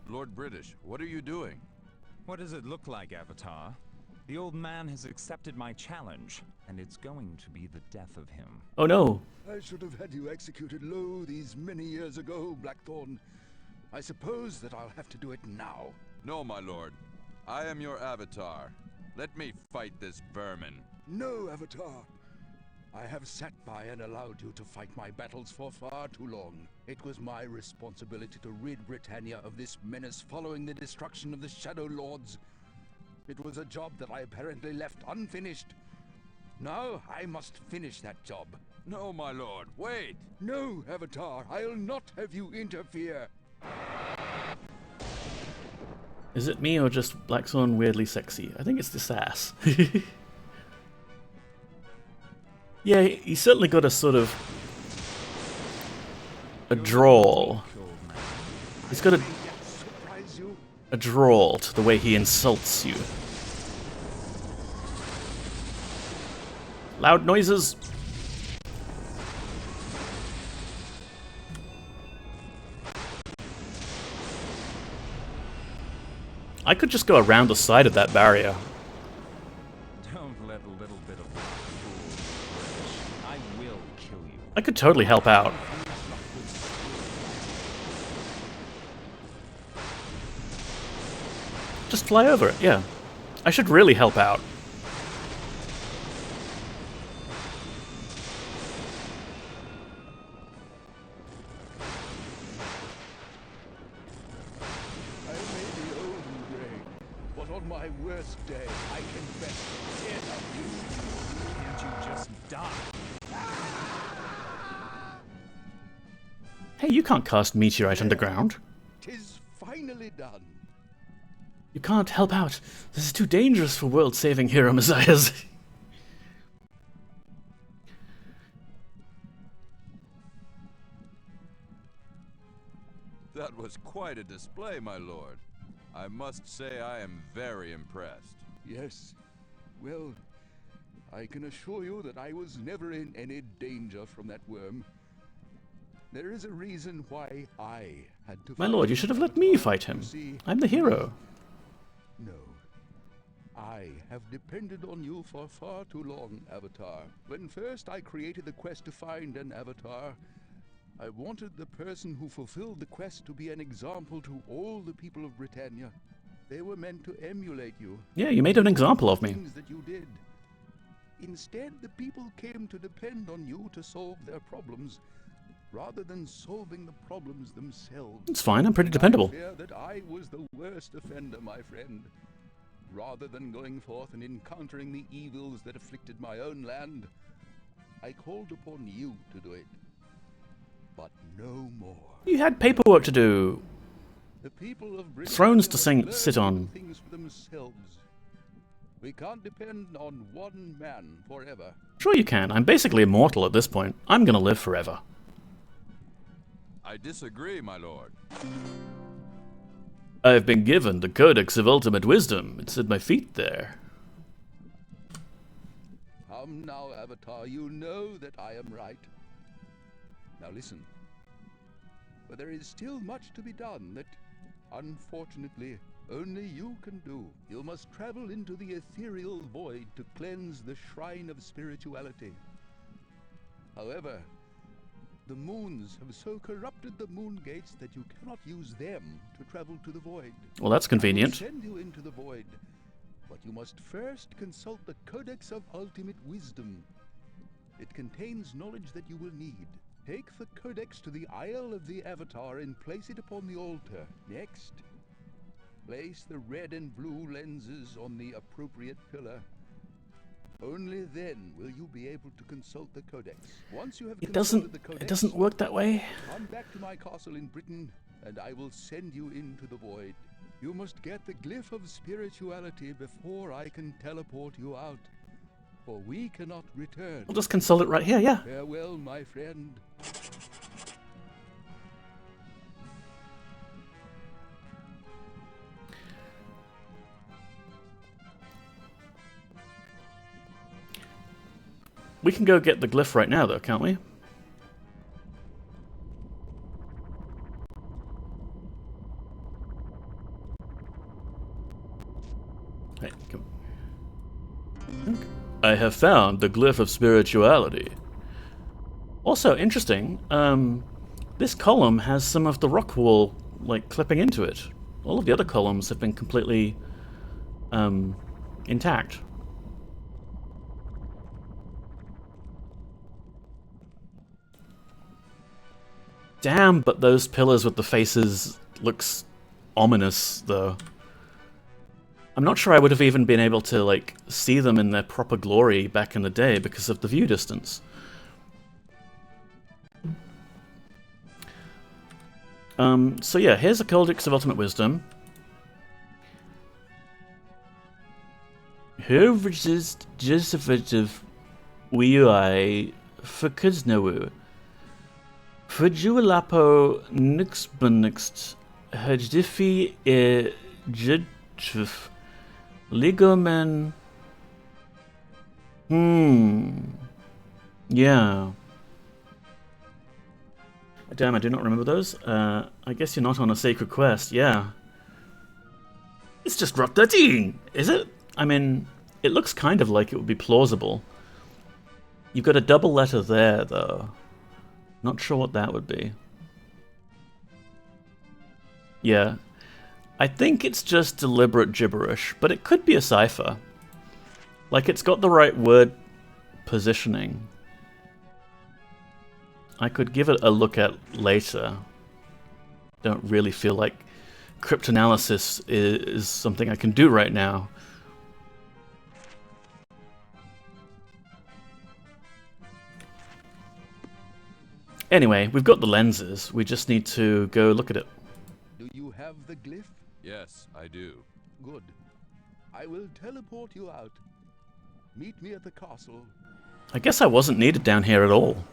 [SPEAKER 4] Lord British, what are you doing?
[SPEAKER 9] What does it look like, Avatar? The old man has accepted my challenge, and it's going to be the death of him.
[SPEAKER 1] Oh no.
[SPEAKER 10] I should have had you executed low these many years ago, Blackthorn. I suppose that I'll have to do it now.
[SPEAKER 4] No, my lord. I am your Avatar. Let me fight this vermin.
[SPEAKER 10] No, Avatar. I have sat by and allowed you to fight my battles for far too long. It was my responsibility to rid Britannia of this menace following the destruction of the Shadow Lords. It was a job that I apparently left unfinished. Now I must finish that job.
[SPEAKER 4] No, my lord, wait!
[SPEAKER 10] No, Avatar, I'll not have you interfere.
[SPEAKER 1] Is it me or just Blackthorn weirdly sexy? I think it's this ass. Yeah, he's certainly got a sort of a drawl. He's got a drawl to the way he insults you. Loud noises. I could just go around the side of that barrier.
[SPEAKER 9] Don't let a little bit of luck fool you. I will kill you.
[SPEAKER 1] I could totally help out. Just fly over it, yeah. I should really help out.
[SPEAKER 10] I may be old and gray, but on my worst day, I can best tear up you.
[SPEAKER 9] Can't you just die?
[SPEAKER 1] Hey, you can't cast Meteorite underground.
[SPEAKER 10] 'Tis finally done.
[SPEAKER 1] You can't help out. This is too dangerous for world-saving hero messiahs.
[SPEAKER 4] That was quite a display, my lord. I must say I am very impressed.
[SPEAKER 10] Yes. Well, I can assure you that I was never in any danger from that worm. There is a reason why I had to
[SPEAKER 1] My
[SPEAKER 10] fight
[SPEAKER 1] lord, you
[SPEAKER 10] him,
[SPEAKER 1] should have let me
[SPEAKER 10] Avatar.
[SPEAKER 1] fight him.
[SPEAKER 10] You see,
[SPEAKER 1] I'm the hero.
[SPEAKER 10] No. I have depended on you for far too long, Avatar. When first I created the quest to find an Avatar, I wanted the person who fulfilled the quest to be an example to all the people of Britannia. They were meant to emulate you.
[SPEAKER 1] Yeah, you made an example of me.
[SPEAKER 10] Things that you did. Instead, the people came to depend on you to solve their problems, rather than solving the problems themselves.
[SPEAKER 1] It's fine, I'm pretty dependable.
[SPEAKER 10] I fear that I was the worst offender, my friend. Rather than going forth and encountering the evils that afflicted my own land, I called upon you to do it. But no more.
[SPEAKER 1] You had paperwork to do.
[SPEAKER 10] The people of Britain
[SPEAKER 1] Thrones to
[SPEAKER 10] have
[SPEAKER 1] sit
[SPEAKER 10] learned
[SPEAKER 1] on.
[SPEAKER 10] things for themselves. We can't depend on one man forever.
[SPEAKER 1] Sure you can. I'm basically immortal at this point. I'm gonna live forever.
[SPEAKER 4] I disagree, my lord.
[SPEAKER 1] I've been given the Codex of Ultimate Wisdom. It's at my feet there.
[SPEAKER 10] Come now, Avatar, you know that I am right. Now listen. But there is still much to be done that, unfortunately, only you can do. You must travel into the ethereal void to cleanse the shrine of spirituality. However, The moons have so corrupted the moon gates that you cannot use them to travel to the void.
[SPEAKER 1] Well, that's convenient.
[SPEAKER 10] I will send you into the void, but you must first consult the Codex of Ultimate Wisdom. It contains knowledge that you will need. Take the Codex to the Isle of the Avatar and place it upon the altar. Next, place the red and blue lenses on the appropriate pillar. Only then will you be able to consult the Codex. Once you have consulted the Codex,
[SPEAKER 1] it doesn't work that way.
[SPEAKER 10] Come back to my castle in Britain, and I will send you into the void. You must get the Glyph of Spirituality before I can teleport you out, for we cannot return.
[SPEAKER 1] We'll just consult it right here, yeah.
[SPEAKER 10] Farewell, my friend.
[SPEAKER 1] We can go get the glyph right now, though, can't we? Hey, come. I have found the Glyph of Spirituality. Also, interesting, this column has some of the rock wall, like, clipping into it. All of the other columns have been completely, intact. Damn, but those pillars with the faces looks ominous, though. I'm not sure I would have even been able to, like, see them in their proper glory back in the day because of the view distance. So yeah, here's a Codex of Ultimate Wisdom. Who resist Josephative Wiui for Kuznawu? Fujualapo Nixbenixt Hajdifi e Jidchuf Ligomen. Yeah. Damn, I do not remember those. I guess you're not on a sacred quest, yeah. It's just Rot 13, is it? I mean, it looks kind of like it would be plausible. You've got a double letter there, though. Not sure what that would be. Yeah. I think it's just deliberate gibberish, but it could be a cipher. Like, it's got the right word positioning. I could give it a look at later. Don't really feel like cryptanalysis is something I can do right now. Anyway, we've got the lenses. We just need to go look at it.
[SPEAKER 10] Do you have the glyph?
[SPEAKER 4] Yes, I do.
[SPEAKER 10] Good. I will teleport you out. Meet me at the castle.
[SPEAKER 1] I guess I wasn't needed down here at all.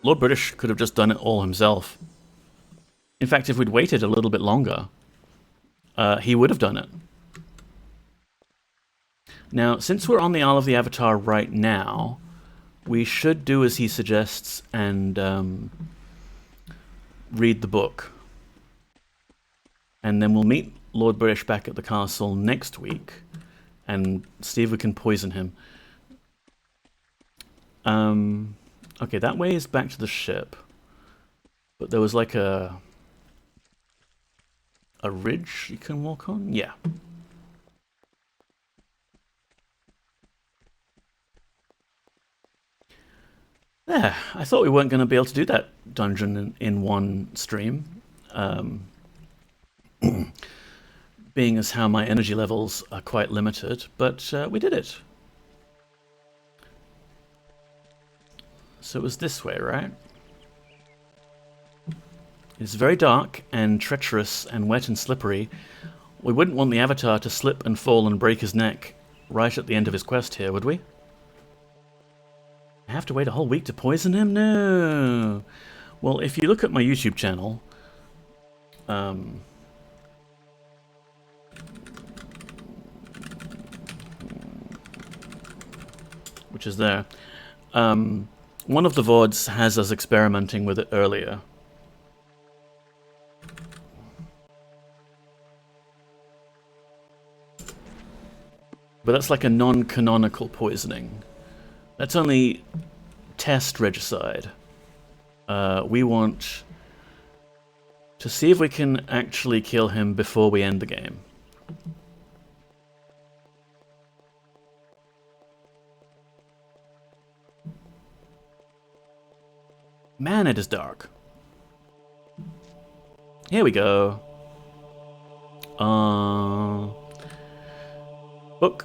[SPEAKER 1] Lord British could have just done it all himself. In fact, if we'd waited a little bit longer, he would have done it. Now, since we're on the Isle of the Avatar right now, we should do as he suggests and read the book. And then we'll meet Lord British back at the castle next week and see if we can poison him. Okay, that way is back to the ship. But there was like a ridge you can walk on? Yeah. There, I thought we weren't going to be able to do that dungeon in one stream. Being as how my energy levels are quite limited, but we did it. So it was this way, right? It's very dark and treacherous and wet and slippery. We wouldn't want the Avatar to slip and fall and break his neck right at the end of his quest here, would we? I have to wait a whole week to poison him? No! Well, if you look at my YouTube channel, which is there, one of the VODs has us experimenting with it earlier. But that's like a non-canonical poisoning. That's only test regicide. we want to see if we can actually kill him before we end the game. Man, it is dark. Here we go. Book.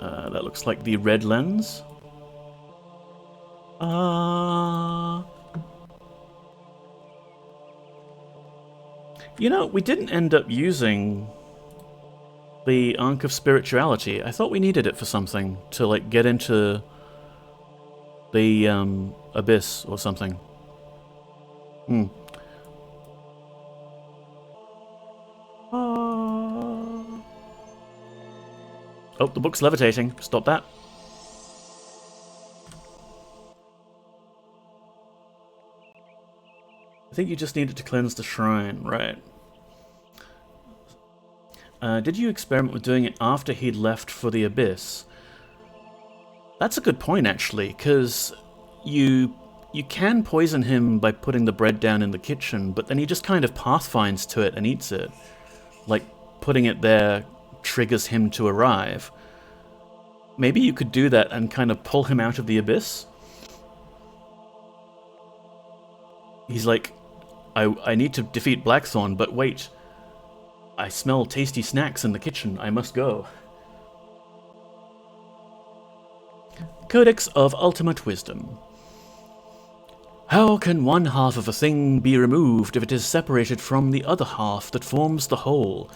[SPEAKER 1] That looks like the red lens. You know, we didn't end up using the Ankh of Spirituality. I thought we needed it for something, to like get into the abyss or something. Oh, the book's levitating. Stop that. I think you just needed to cleanse the shrine, right? Did you experiment with doing it after he'd left for the abyss? That's a good point, actually, because you can poison him by putting the bread down in the kitchen, but then he just kind of pathfinds to it and eats it. Like, putting it there triggers him to arrive. Maybe you could do that and kind of pull him out of the abyss? He's like, I need to defeat Blackthorn, but wait. I smell tasty snacks in the kitchen. I must go. Codex of Ultimate Wisdom. How can one half of a thing be removed if it is separated from the other half that forms the whole?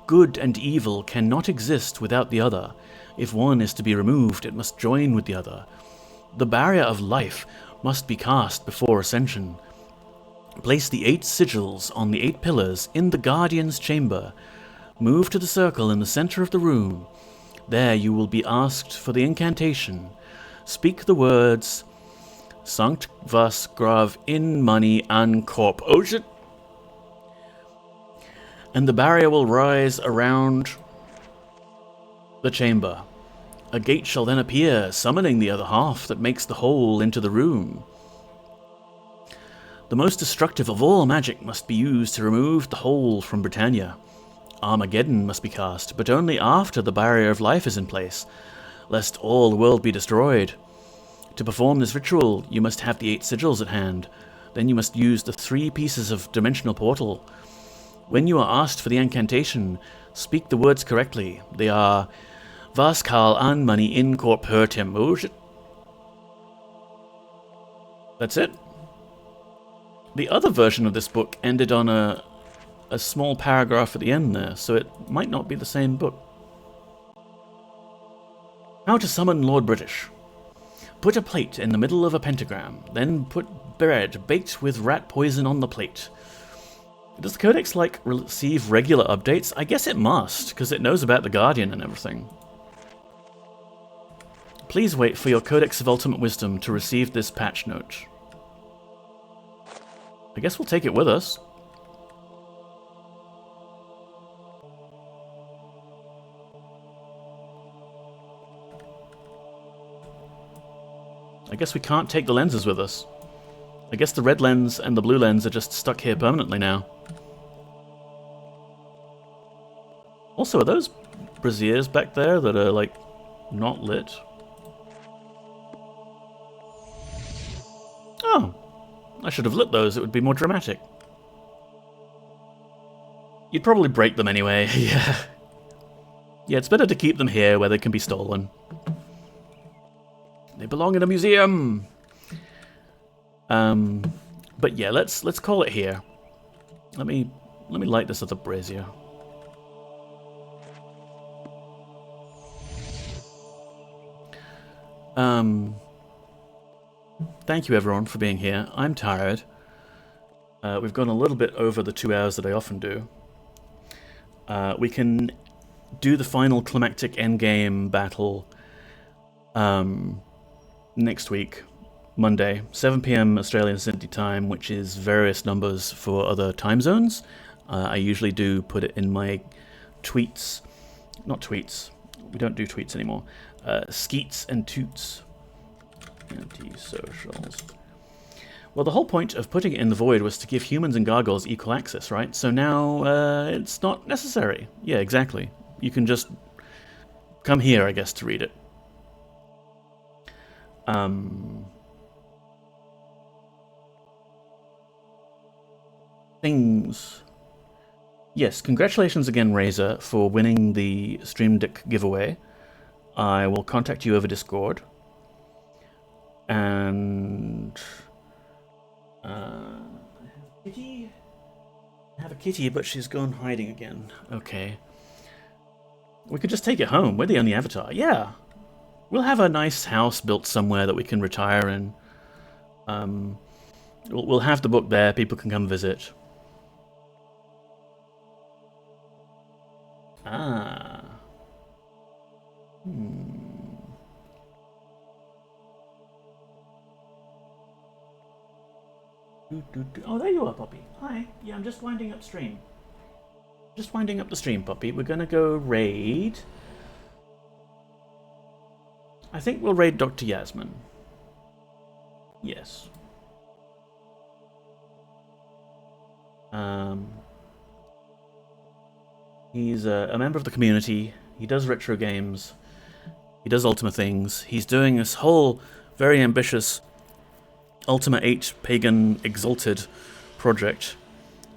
[SPEAKER 1] Good and evil cannot exist without the other. If one is to be removed, it must join with the other. The barrier of life must be cast before Ascension. Place the 8 sigils on the 8 pillars in the Guardian's chamber. Move to the circle in the center of the room. There you will be asked for the incantation. Speak the words, Sanct vas grav in mani an corp. Oh shit! And the barrier will rise around the chamber. A gate shall then appear, summoning the other half that makes the whole into the room. The most destructive of all magic must be used to remove the whole from Britannia. Armageddon must be cast, but only after the barrier of life is in place, lest all the world be destroyed. To perform this ritual, you must have the 8 sigils at hand. Then you must use the 3 pieces of dimensional portal. When you are asked for the incantation, speak the words correctly. They are Vas Kal an mani in corp hurtim. Oh shit. That's it. The other version of this book ended on a small paragraph at the end there, so it might not be the same book. How to summon Lord British. Put a plate in the middle of a pentagram, then put bread baked with rat poison on the plate. Does the Codex, like, receive regular updates? I guess it must, because it knows about the Guardian and everything. Please wait for your Codex of Ultimate Wisdom to receive this patch note. I guess we'll take it with us. I guess we can't take the lenses with us. I guess the red lens and the blue lens are just stuck here permanently now. Also, are those braziers back there that are, like, not lit? Oh! I should have lit those, it would be more dramatic. You'd probably break them anyway, yeah. Yeah, it's better to keep them here where they can be stolen. They belong in a museum! But yeah, let's call it here. Let me light this other brazier. Thank you everyone for being here. I'm tired. We've gone a little bit over the 2 hours that I often do. We can do the final climactic endgame battle next week, Monday, 7 PM Australian Sydney time, which is various numbers for other time zones. I usually do put it in my tweets. Not tweets. We don't do tweets anymore. Skeets and Toots. Anti-socials. Well, the whole point of putting it in the Void was to give humans and gargoyles equal access, right? So now it's not necessary. Yeah, exactly. You can just come here, I guess, to read it. Things. Yes, congratulations again, Razor, for winning the Stream Deck giveaway. I will contact you over Discord. And Kitty? I have a kitty, but she's gone hiding again. Okay. We could just take it home. We're the only avatar. Yeah. We'll have a nice house built somewhere that we can retire in. We'll have the book there. People can come visit. Ah. Oh, there you are, Poppy. Hi. Yeah, I'm just winding up stream. Just winding up the stream, Poppy. We're gonna go raid. I think we'll raid Dr. Yasmin. Yes. He's a member of the community. He does retro games. He does Ultima things. He's doing this whole very ambitious Ultima 8 Pagan Exalted project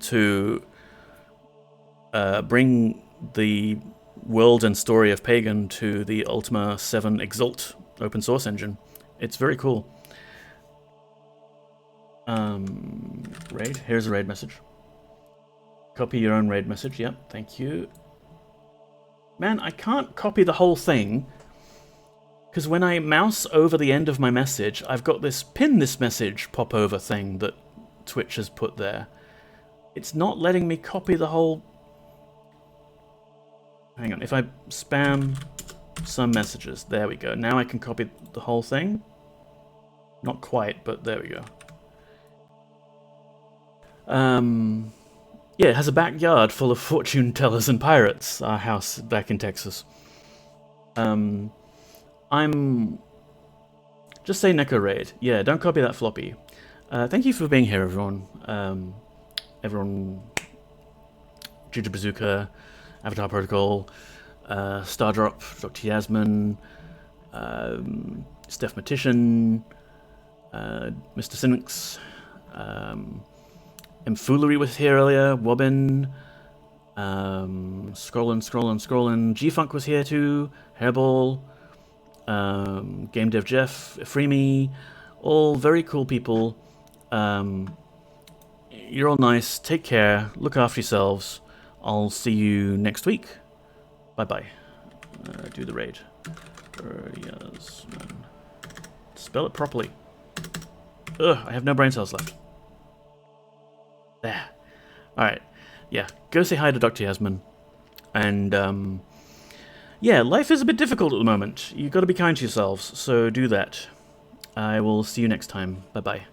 [SPEAKER 1] to bring the world and story of Pagan to the Ultima 7 Exalt open source engine. It's very cool. Raid. Here's a raid message. Copy your own raid message. Yep, thank you. Man, I can't copy the whole thing because when I mouse over the end of my message, I've got this pin this message pop over thing that Twitch has put there. It's not letting me copy the whole... Hang on, if I spam some messages, there we go. Now I can copy the whole thing. Not quite, but there we go. Yeah, it has a backyard full of fortune tellers and pirates, our house back in Texas. I'm... Just say Neko Raid. Yeah, don't copy that floppy. Thank you for being here, everyone. Everyone... Juju Bazooka, Avatar Protocol, Stardrop, Dr. Yasmin, Steph Matician, Mr. Cynics, Mfoolery was here earlier, Wobbin, scrolling. G-Funk was here too, Hairball, Game Dev Jeff, Freemy, all very cool people. You're all nice, take care, look after yourselves. I'll see you next week. Bye-bye. Do the raid. Yasmin. Spell it properly. Ugh, I have no brain cells left. There. Alright. Yeah, go say hi to Dr. Yasmin. And, yeah, life is a bit difficult at the moment. You've got to be kind to yourselves, so do that. I will see you next time. Bye-bye.